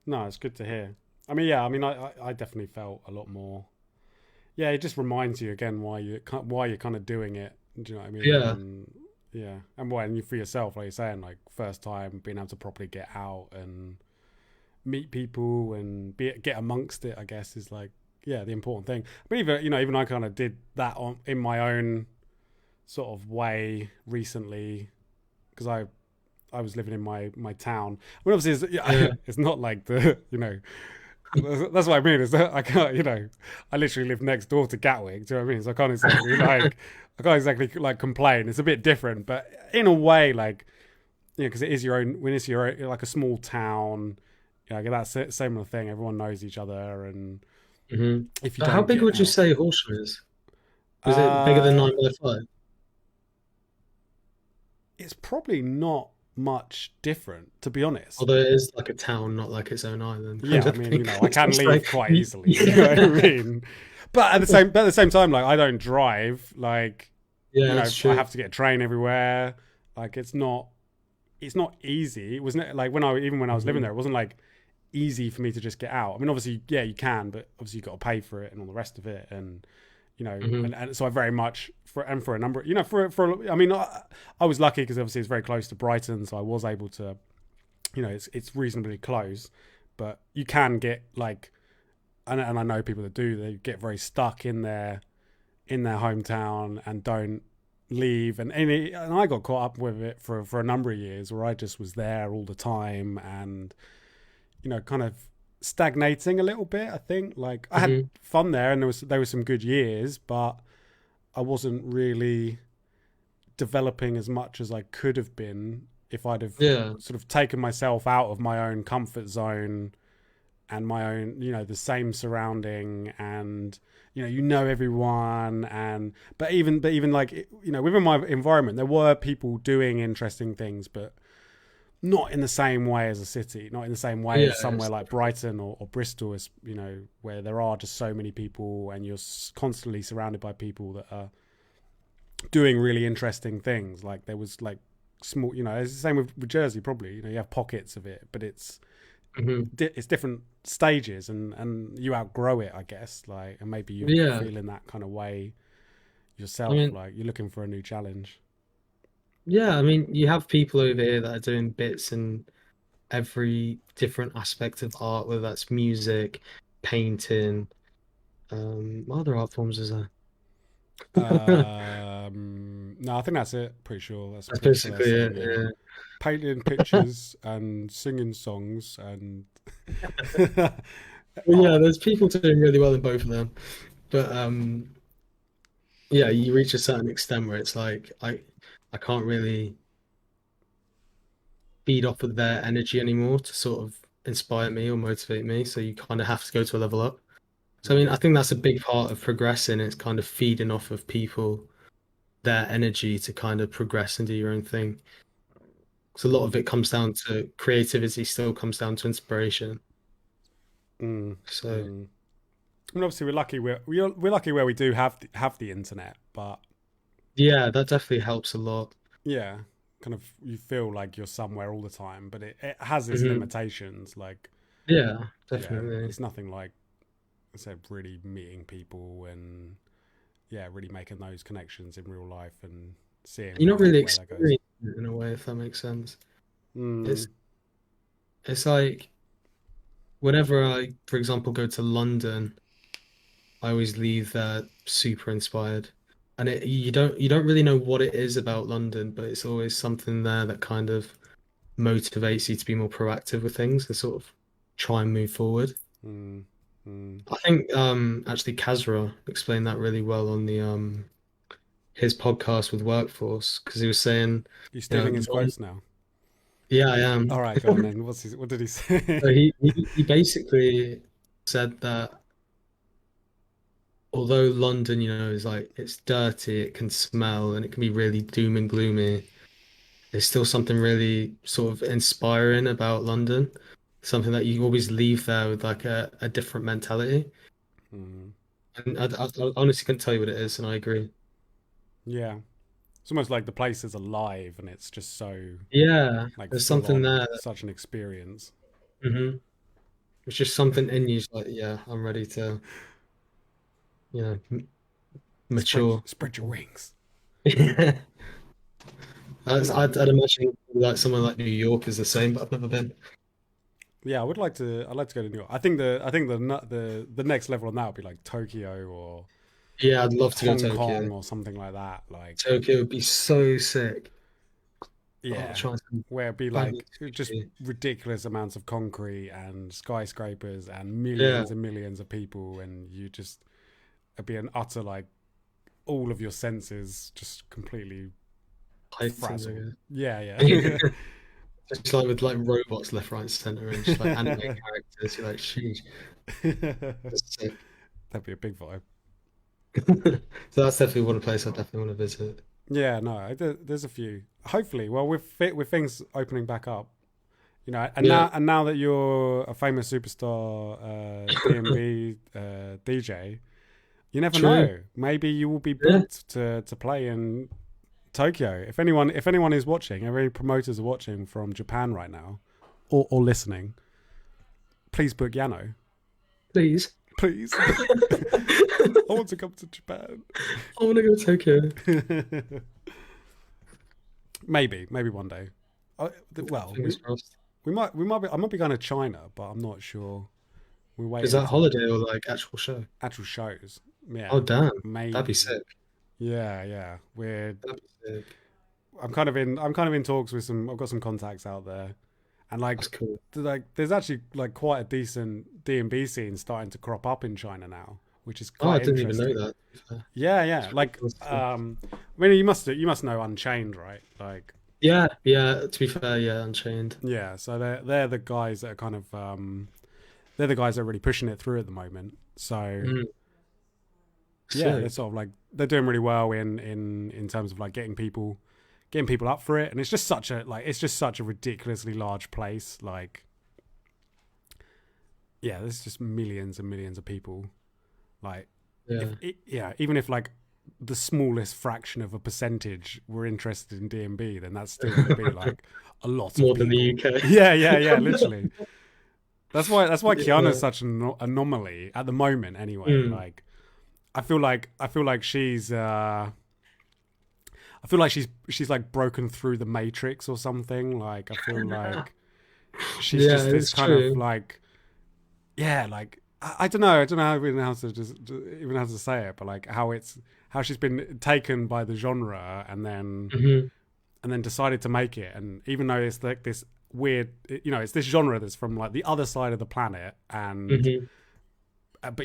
No, it's good to hear. I mean, yeah. I mean, I definitely felt a lot more. Yeah, it just reminds you again why you're kind of doing it. Do you know what I mean? Yeah. And yeah, and when you for yourself, like you're saying, like first time being able to properly get out and meet people and get amongst it, I guess is like yeah the important thing. But even I kind of did that in my own sort of way recently because I was living in my town. I mean, obviously, Yeah. it's not like the that's what I mean. Is that I can't I literally live next door to Gatwick. Do you know what I mean? So I can't exactly like complain. It's a bit different, but in a way, like because it is your own when it's your own, like a small town. Like that's it, same thing. Everyone knows each other, and Hmm. if you How don't big get would you out, say Horsham is? Is it bigger than uh, 9 by 5? it's probably not much different, to be honest. Although it is like a town, not like its own island Yeah, kind I of mean, thing. I It's can just leave like, quite easily. You know what I yeah. mean? But at the same time, like I don't drive. Like, Yeah, that's I true. have to get a train everywhere. Like, it's not easy. It wasn't like even when I was living Hmm. there, it wasn't like easy for me to just get out. I mean, obviously, yeah, you can, but obviously you got to pay for it and all the rest of it. And Hmm. and so I very much for a number, I mean, I was lucky because obviously it's very close to Brighton, so I was able to, it's reasonably close, but you can get like, and I know people that do, they get very stuck in their hometown and don't leave, and I got caught up with it for a number of years where I just was there all the time and kind of stagnating a little bit. I think like I had Hmm. fun there and there were some good years, but I wasn't really developing as much as I could have been if I'd have Yeah. sort of taken myself out of my own comfort zone and my own, the same surrounding, and you know everyone, and but even like within my environment, there were people doing interesting things, but not in the same way as a city, not in the same way Yeah, as somewhere like Brighton or Bristol, is where there are just so many people, and you're constantly surrounded by people that are doing really interesting things. Like there was like small, it's the same with Jersey. Probably, you have pockets of it, but hmm it's different stages, and you outgrow it, I guess. Like, and maybe you yeah. feel in that kind of way I yourself. mean, Like you're looking for a new challenge. yeah. I mean, you have people over here that are doing bits in every different aspect of art, whether that's music, painting, what other art forms is there? No, I think that's it. That's Pretty sure basically that's it. it. Yeah, Yeah. painting pictures and singing songs and Well, yeah, art. there's people doing really well in both of them, but yeah, you reach a certain extent where it's like I can't really feed off of their energy anymore to sort of inspire me or motivate me. So you kind of have to go to a level up. So I mean, I Mm, think that's a big part of progressing. It's kind of feeding off of people, their energy to kind of progress and do your own thing. So a lot of mm, it comes down to creativity, still comes down to inspiration. mm, So mm. I mean, obviously, we're lucky where we do have the internet, but yeah, that definitely helps a lot. yeah, kind of you feel like you're somewhere all the time, but it has its Hmm. limitations. Like, Yeah, yeah, definitely. it's nothing like I said, really meeting people and yeah, really making those connections in real life and seeing You're not really where that goes. experiencing it in a way, if that makes sense. Mm, It's it's like whenever I, for example, go to London, I always leave there super inspired. And you don't really know what it is about London, but it's always something there that kind of motivates you to be more proactive with things and sort of try and move forward. mm, mm. I think actually Kazra explained that really well on the his podcast with Workforce because he was saying, You you know, stealing his quotes now? yeah, I am. All right, go on then. What did he So say? he basically said that although London, is like it's dirty, it can smell, and it can be really doom and gloomy, there's still something really sort of inspiring about London. Something that you always leave there with like a different mentality. Mm, And I honestly couldn't tell you what it is, and I agree. yeah, it's almost like the place is alive and it's just so Yeah, like there's full something on, there. such an experience. It's just something in you. Like, yeah, I'm ready to, mature. Spread your wings. I'd imagine like somewhere like New York is the same, but I've never been. Yeah, I would like to. I'd like to go to New York. I think the next level on that would be like Tokyo or Yeah, I'd love to go to Hong Tokyo. Kong or something like that. Like, Tokyo would be so sick. Oh, yeah, try some where it'd be banging like just sushi. ridiculous amounts of concrete and skyscrapers and Yeah, millions and millions of people, and it'd be an utter like all of your senses just completely heightened, I frazzled. guess. Yeah, And yeah, just like with like robots left, right, and center, and just like anime characters. You're like, sheesh, that'd that's sick. be a big vibe. So that's definitely one place I definitely want to visit. Yeah, no, there's a few. Hopefully, well, with things opening back up, Yeah, and now that you're a famous superstar DMB DJ, you never true. know. Maybe you will be Yeah, booked to play in Tokyo. If anyone is watching, if any promoters are watching from Japan right now, or listening, please book Yano. please. Please, I want to come to Japan. I want to go to Tokyo. Maybe one day. Well, Fingers crossed. we might be. I might be going to China, but I'm not sure. We're Is waiting that for holiday or like actual show? actual shows. Oh, Yeah, damn. That'd be maybe. sick. Yeah, yeah. We're. That'd be sick. I'm kind of in talks with some. I've got some contacts out there, and That's cool. there's actually like quite a decent D&B scene starting to crop up in China now, which is Oh, I quite didn't even know interesting. that. Yeah, That's yeah. really Like, cool to see. I mean, you must know Unchained, right? Like, Yeah, yeah. To be fair, yeah, Unchained. yeah. So they're the guys that are kind of they're the guys that are really pushing it through at the moment. So Mm, yeah, they're sick. sort of like they're doing really well in terms of like getting people up for it, and it's just such a ridiculously large place. Like yeah, there's just millions and millions of people. Like Yeah. yeah, even if like the smallest fraction of a percentage were interested in DMB, then that's still going to be like a lot of More than the people. UK. Yeah, literally. That's why Kiana's Yeah. such an anomaly at the moment. Anyway, Mm. like I feel like she's like broken through the matrix or something. Like I feel like she's Yeah, just this it's kind of true. like yeah, like I don't know, even how to even how to say it, but like how she's been taken by the genre Hmm. and then decided to make it, and even though it's like this weird, it's this genre that's from like the other side of the planet, Hmm.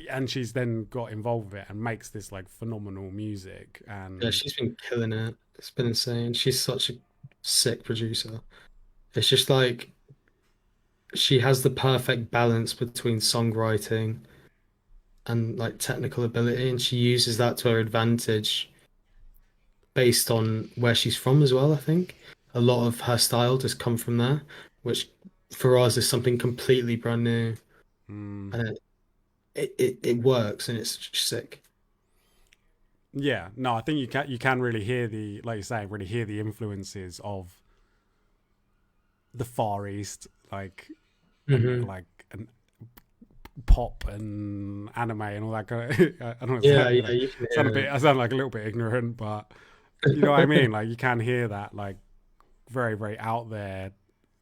and she's then got involved with it and makes this like phenomenal music, Yeah, and she's been killing it. It's been insane. She's such a sick producer. It's just like she has the perfect balance between songwriting and like technical ability, and she uses that to her advantage based on where she's from as well, I think. A lot of her style does come from there, which for us is something completely brand new. mm, And it works and it's just sick. yeah, no, I think you can really hear like you say, really hear the influences of the Far East, like and Hmm. like and pop and anime and all that kind of. I don't Yeah, know, yeah, you can sound a hear bit. I sound like a little bit ignorant, but you know what I it. mean. Like you can hear that like very very out there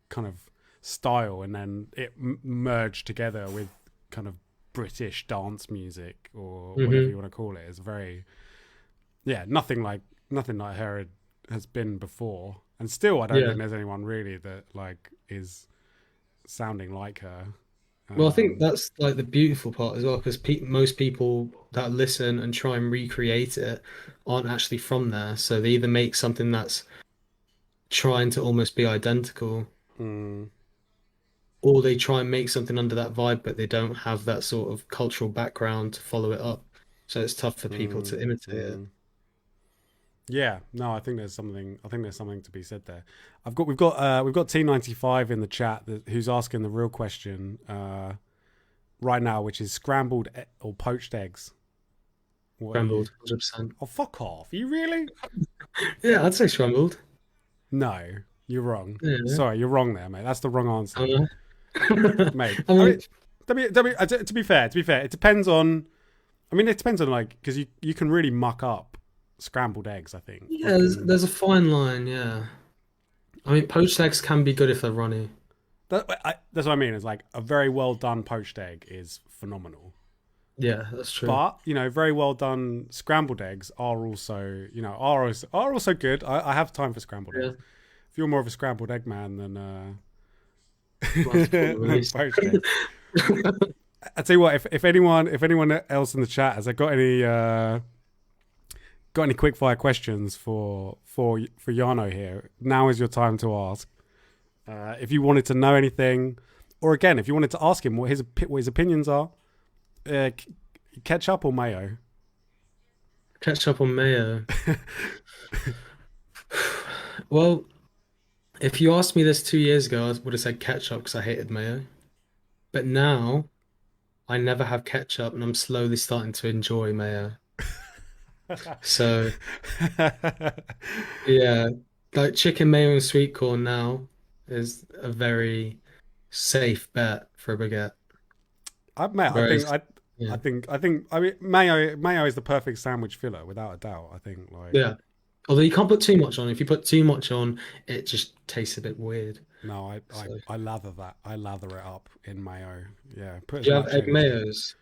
kind of style, and then it merged together with kind of British dance music or whatever you Hmm. want to call it. It's very yeah, nothing like her has been before, and still I don't Yeah. think there's anyone really that like is sounding like her. Well, I think Um, that's like the beautiful part as well, because pe most people that listen and try and recreate it aren't actually from there. So they either make something that's trying to almost be identical, mm, or they try and make something under that vibe, but they don't have that sort of cultural background to follow it up. So it's tough for people mm, to imitate it. mm. Yeah, no, I think there's something. I think there's something to be said there. We've got T95 in the chat who's asking the real question right now, which is scrambled or poached eggs. What are you? Scrambled, 100%. Oh, fuck off! Are you really? Yeah, I'd say scrambled. No, you're wrong. Yeah, Sorry, you're wrong there, mate. That's the wrong I answer, don't know. mate. I I mean, mean, to be fair, it depends on. I mean, it depends on like because you can really muck up scrambled eggs. I think yeah, you can. there's a fine line, yeah. I mean, poached eggs can be good if they're runny. That's what I mean. It's like a very well done poached egg is phenomenal. Yeah, that's true. But very well done scrambled eggs are also are also good. I have time for scrambled Yeah, eggs. If you're more of a scrambled egg man than we'll have to pull the than release. poached eggs, I tell you what. If anyone else in the chat has got any quick fire questions for YAANO here, now is your time to ask. If you wanted to know anything, or again, if you wanted to ask him what his opinions are, uh, ketchup or mayo. Ketchup on mayo. Well, if you asked me this 2 years ago, I would have said ketchup because I hated mayo. But now I never have ketchup and I'm slowly starting to enjoy mayo. So yeah, like chicken mayo and sweet corn now is a very safe bet for a baguette. Mate, I think Whereas, yeah, I mean mayo is the perfect sandwich filler without a doubt. I think like yeah. Although you can't put too much on. If you put too much on, it just tastes a bit weird. no, So, I lather that. I lather it up in mayo. Yeah, put do as you have much egg in as. mayos?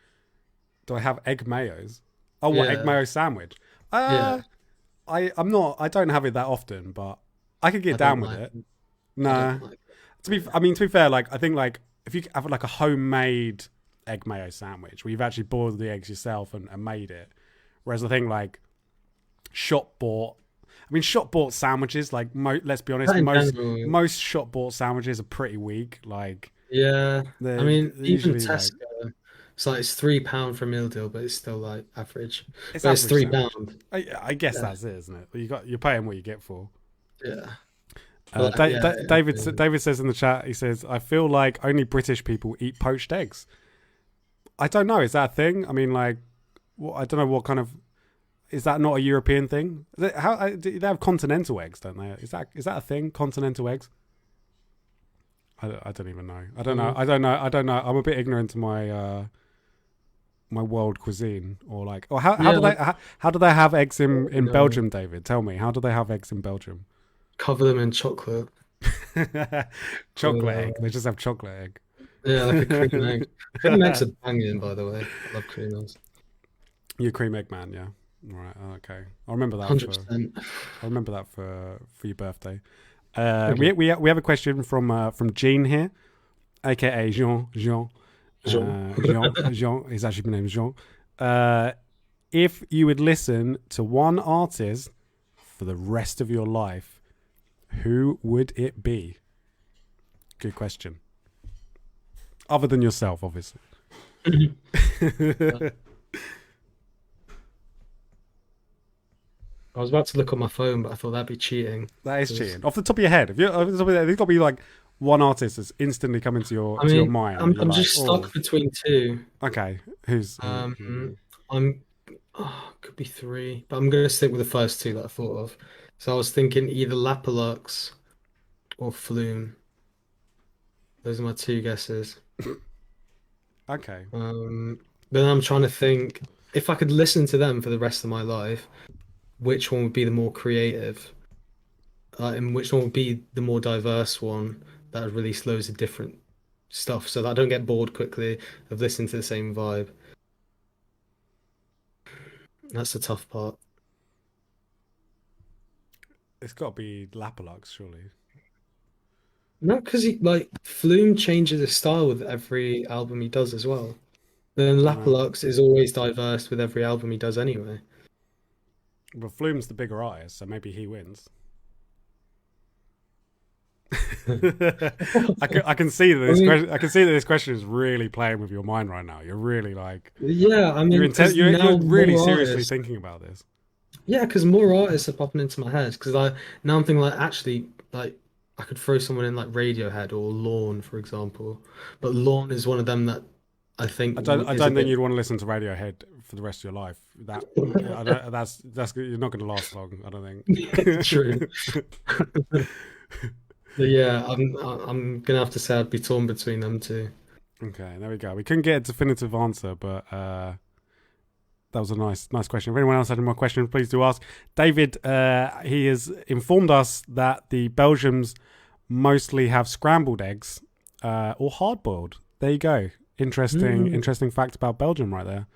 Do I have egg mayos? Oh, what egg Yeah, mayo sandwich? yeah. I'm not. I don't have it that often, but I could get I don't down with like it. it. I Nah, don't like it. to be fair, like I think like if you have like a homemade egg mayo sandwich where you've actually boiled the eggs yourself and made it, whereas I think like shop bought. I mean, shop bought sandwiches. Like, let's be honest, That in most general, most shop bought sandwiches are pretty weak. Like, Yeah, I mean, They're even usually like Tesco, it's like it's £3 for a meal deal, but it's still like average. it's But it's average three sandwich. pound. I guess Yeah, that's it, isn't it? You're paying what you get for. yeah. But like, yeah, David says in the chat, he says, "I feel like only British people eat poached eggs." I don't know. Is that a thing? I mean, like, I don't know what kind of is that not a European thing? How they have continental eggs, don't they? Is that a thing? Continental eggs? I don't even know. I don't know. mm, I don't know. I'm a bit ignorant to my world cuisine, or like, or yeah, like how do they have eggs in no, Belgium, David? Tell me, how do they have eggs in Belgium? cover them in chocolate. Chocolate egg. They just have chocolate Yeah, like a cream egg. Cream eggs egg. are banging, by the way. I love cream eggs. You're a cream egg man, yeah. Right. Okay. I'll remember that for. 100%. I'll remember that for your birthday. Okay. We have a question from Jean here, aka Jean. Jean. Jean. His actually name is Jean. If you would listen to one artist for the rest of your life, who would it be? Good question. Other than yourself, obviously. I was about to look on my phone, but I thought that'd be cheating. That is 'Cause, cheating. Off the top of your head, if you off the top of your head, there's got to be like one artist that's instantly coming to I your mean, mind, and I'm you're I'm like, just oh, stuck between two. okay, who would it Um, be? I'm could be three, but I'm gonna stick with the first two that I thought of. So I was thinking either Lapalux or Flume. Those are my two guesses. Okay, Then I'm trying to think if I could listen to them for the rest of my life, which one would be the more creative, and which one would be the more diverse one that would release loads of different stuff, so that I don't get bored quickly of listening to the same vibe. That's the tough part. it's got to be Lapalux, surely. No, because he like Flume changes his style with every album he does as well. Then Right. Lapalux is always diverse with every album he does anyway. Well, Flume's the bigger artist, so maybe he wins. I can see that I this mean, question. I can see that this question is really playing with your mind right now. You're really like yeah, I mean, because you're now really more seriously artists, thinking about this. yeah, because more artists are popping into my head. Because I now I'm thinking like actually like I could throw someone in like Radiohead or Lawn, for example. But Lawn is one of them that I think I is a don't think bit you'd want to listen to Radiohead for the rest of your life. That's you're not going to last long. I don't true. think. But yeah, I'm gonna have to say I'd be torn between them two. Okay, there we go. We couldn't get a definitive answer, but that was a nice question. If anyone else had any more questions, please do ask. David, he has informed us that the Belgians mostly have scrambled eggs or hard boiled. There you go. Mm, Interesting fact about Belgium right there.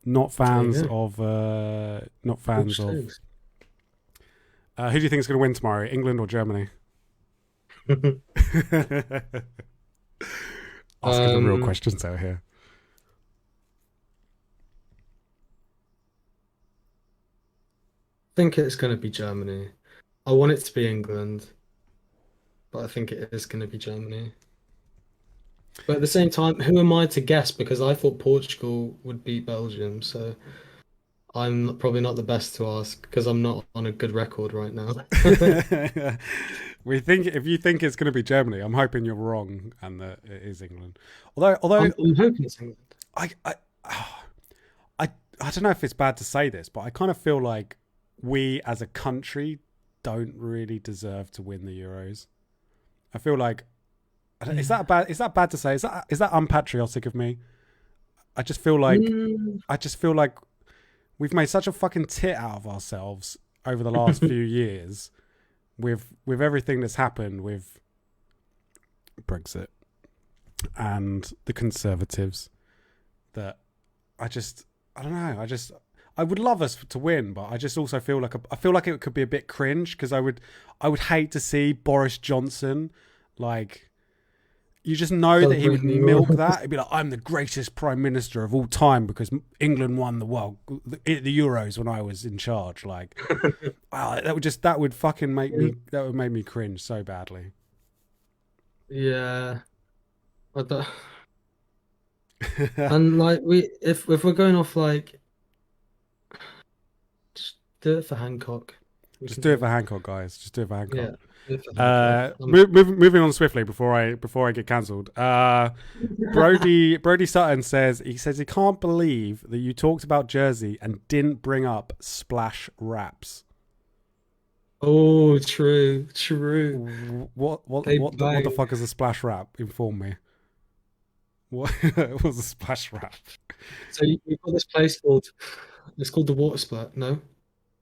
Not there you fans go. of not fans Poached of. eggs. Who do you think is going to win tomorrow? England or Germany? Asking the real I questions out here. think it's gonna be Germany. I want it to be England, but I think it is gonna be Germany. But at the same time, who am I to guess? Because I thought Portugal would beat Belgium, so I'm probably not the best to ask because I'm not on a good record right now. We think if you think it's going to be Germany, I'm hoping you're wrong and that it is England. Although I'm hoping it's England. I I I I don't know if it's bad to say this, but I kind of feel like we as a country don't really deserve to win the Euros. I feel like is that bad? Is that bad to say? Is that unpatriotic of me? I just feel like Mm. I just feel like we've made such a fucking tit out of ourselves over the last few years with everything that's happened with Brexit and the Conservatives that I don't know. I would love us to win, but I just also feel like I feel like it could be a bit cringe because I would hate to see Boris Johnson like you just know that he would Celebrating the milk Euro. that. He'd be like, "I'm the greatest prime minister of all time because England won the world, the Euros when I was in charge." Like, wow, that would fucking make me that would make me cringe so badly. Yeah. I don't- and like if we're going off like just do it for Hancock. We Just can do do it for it. Hancock, guys. Just do it for Hancock. Yeah, do it for Hancock. Moving on swiftly before I get cancelled. Brody Sutton says he can't believe that you talked about Jersey and didn't bring up splash raps. Oh, true, true. They What the bang. fuck is a splash rap? Inform me. What was a splash rap? So you've got this place called it's called the Water Splash. No,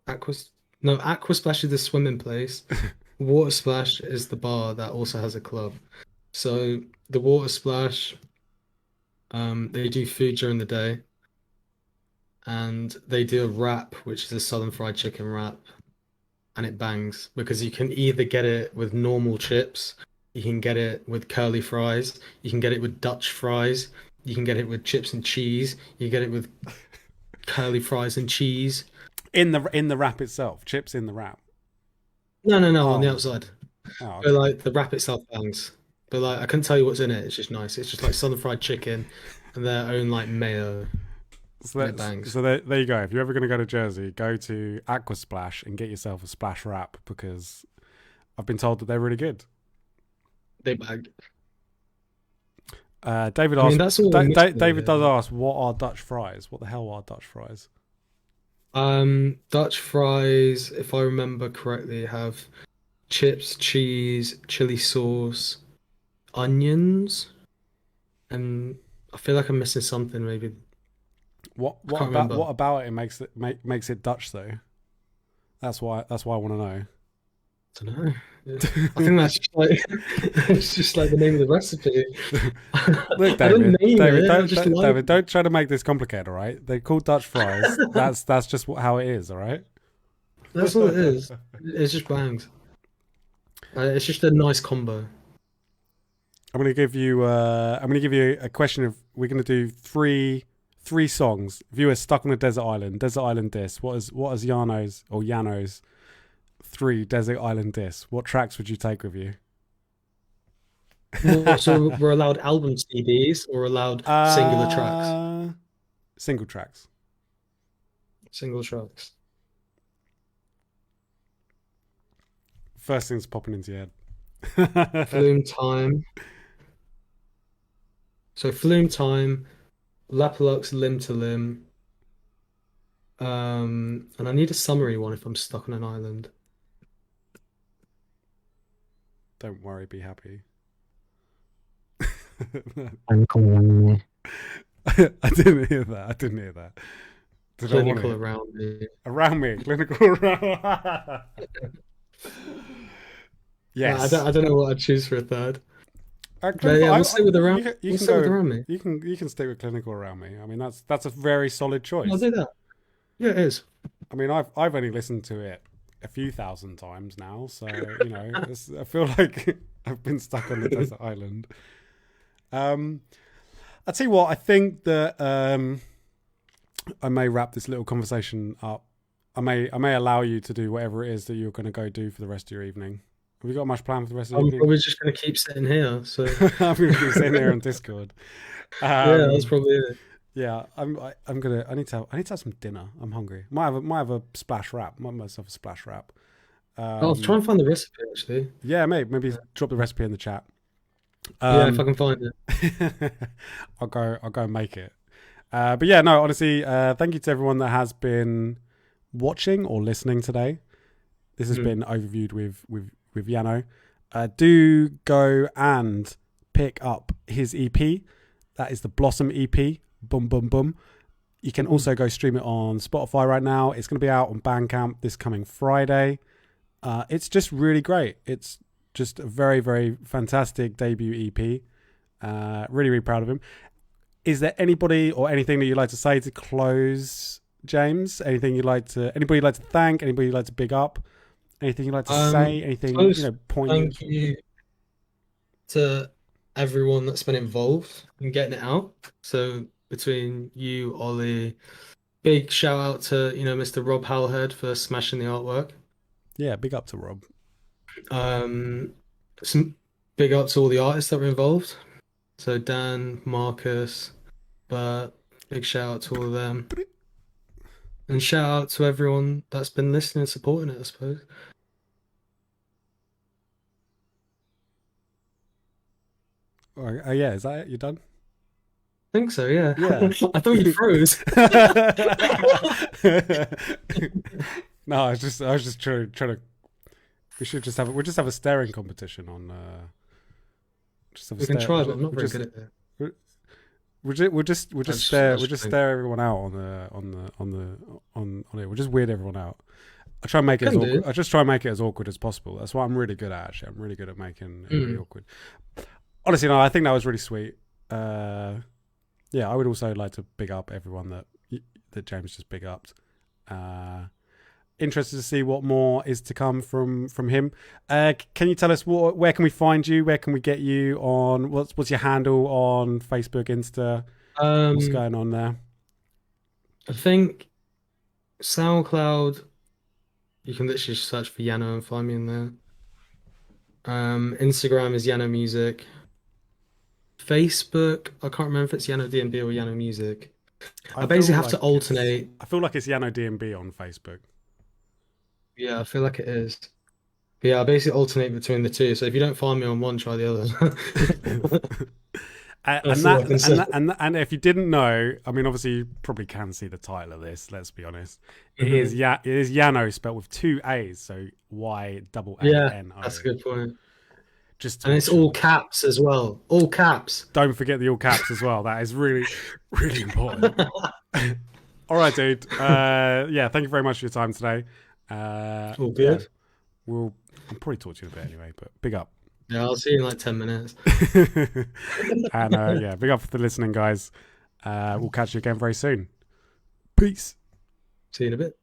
Aquas. No, Aqua Splash is the swimming place. Water Splash is the bar that also has a club. So the Water Splash, they do food during the day, and they do a wrap, which is a Southern fried chicken wrap, and it bangs because you can either get it with normal chips, you can get it with curly fries, you can get it with Dutch fries, you can get it with chips and cheese, you get it with curly fries and cheese. In the wrap itself, chips in the wrap. No, no, no, on the Oh, outside. oh, But okay. like the wrap itself bangs. But like I couldn't tell you what's in it. It's just nice. It's just like Southern fried chicken and their own like mayo, So and it that's bangs. so there you go. If you're ever going to go to Jersey, go to Aqua Splash and get yourself a splash wrap because I've been told that they're really good. They bang. David I mean, asked. that's all we're missing over David does here. ask, "What are Dutch fries? What the hell are Dutch fries?" Dutch fries, if I remember correctly, have chips, cheese, chili sauce, onions, and I feel like I'm missing something. Maybe What I can't remember. what about it makes it Dutch though? That's why I want to I don't know. Yeah. I think that's just like it's just like the name of the recipe. Look, I didn't David, name David, it. I just like David, don't try to make this complicated, all right? They're called Dutch fries. That's just how it is, all right? that's all it is. It's just bangs. It's just a nice combo. I'm gonna give you a question of. We're gonna do three songs. If you were stuck on a desert island diss. What is YAANO's three desert island diss? What tracks would you take with you? Well, so we're allowed album CDs or allowed singular tracks. uh, Single tracks. Single tracks. First thing's popping into your head. Flume Time. So Flume Time, Lapalux Limb to Limb. And I need a summary one if I'm stuck on an island. Don't worry, be happy. And cool. I didn't hear that. I didn't hear that. Did I want Clinical it? around me. Around me, clinical around. Yes. I don't know what I'd choose for a third. But Clinical. yeah, we'll stick with around. You We'll can stick with go. around me. You can stick with clinical around me. I mean, that's a very solid I'll choice. do that. Yeah, it is. I mean, I've only listened to it a few thousand times now, so I feel like I've been stuck on the desert island. I tell you what, I think that I may wrap this little conversation up. I may allow you to do whatever it is that you're going to go do for the rest of your evening. Have you got much planned for the rest of the I'm evening? probably just gonna keep sitting here. So I'm going to be sitting here on Discord. yeah, that's Um, probably it. yeah, I'm gonna. I need to have some dinner. I'm hungry. Might have a splash wrap. Might have myself a splash wrap. I'll try Um, and find the recipe actually. yeah, maybe drop the recipe in the chat. Yeah, if I Um, can find it. I'll go and make it. But yeah, no, honestly, thank you to everyone that has been watching or listening today. This has Mm. been overviewed with YAANO. Do go and pick up his EP. That is the Blossom EP. Boom, boom, boom. You can also go stream it on Spotify right now. It's going to be out on Bandcamp this coming Friday. It's just really great. It's just a very, very fantastic debut EP. Really, really proud of him. Is there anybody or anything that you'd like to say to close, James? Anybody you'd like to thank? Anybody you'd like to big up? Anything you'd like to say? Anything, Close poignant? thank you to everyone that's been involved in getting it out. So between you, Ollie, big shout out to, Mr. Rob Howhead for smashing the artwork. Yeah, big up to Rob. Um, some big up to all the artists that were involved. So Dan, Marcus, Bert, big shout out to all of them. And shout out to everyone that's been listening and supporting it, I suppose. Oh, yeah, is that it? You done? I think so, yeah. Yeah. I thought you froze. No, I was just trying to. We'll just have a staring competition on. Just have a We can stare. try, but I'm not We'll very just good at it. we'll just stare everyone out on it. We'll just weird everyone out. I try and make it as Can awkward. do. I just try and make it as awkward as possible. That's what I'm really good at. Actually, I'm really good at making it really Mm. awkward. Honestly, no, I think that was really sweet. Yeah, I would also like to big up everyone that James just big upped. Uh, Interested to see what more is to come from him. Can you tell us where can we find you? Where can we get you on? What's your handle on Facebook, Insta? What's Um, going on there? I think SoundCloud, you can literally just search for YAANO and find me in there. Instagram is YAANO Music. Facebook, I can't remember if it's YAANO DNB or YAANO Music. I I feel basically have to like alternate. I feel like it's YAANO DMB on Facebook. Yeah, I feel like it is. But yeah, I basically alternate between the two. So if you don't find me on one, try the other. And That's all I that can and say. that, and if you didn't know, I mean, obviously you probably can see the title of this. Let's be honest. Mhm. It is Yano spelled with two A's, so Yeah, YAANO. that's a good point. Just to And make it's all sure. caps as well. All caps. Don't forget the all caps as well. That is really, really important. All right, dude. Yeah, thank you very much for your time today. All Yeah, good. I'll probably talk to you in a bit anyway, but big up. Yeah, I'll see you in like 10 minutes. And yeah, big up for the listening, guys. We'll catch you again very soon. Peace. See you in a bit.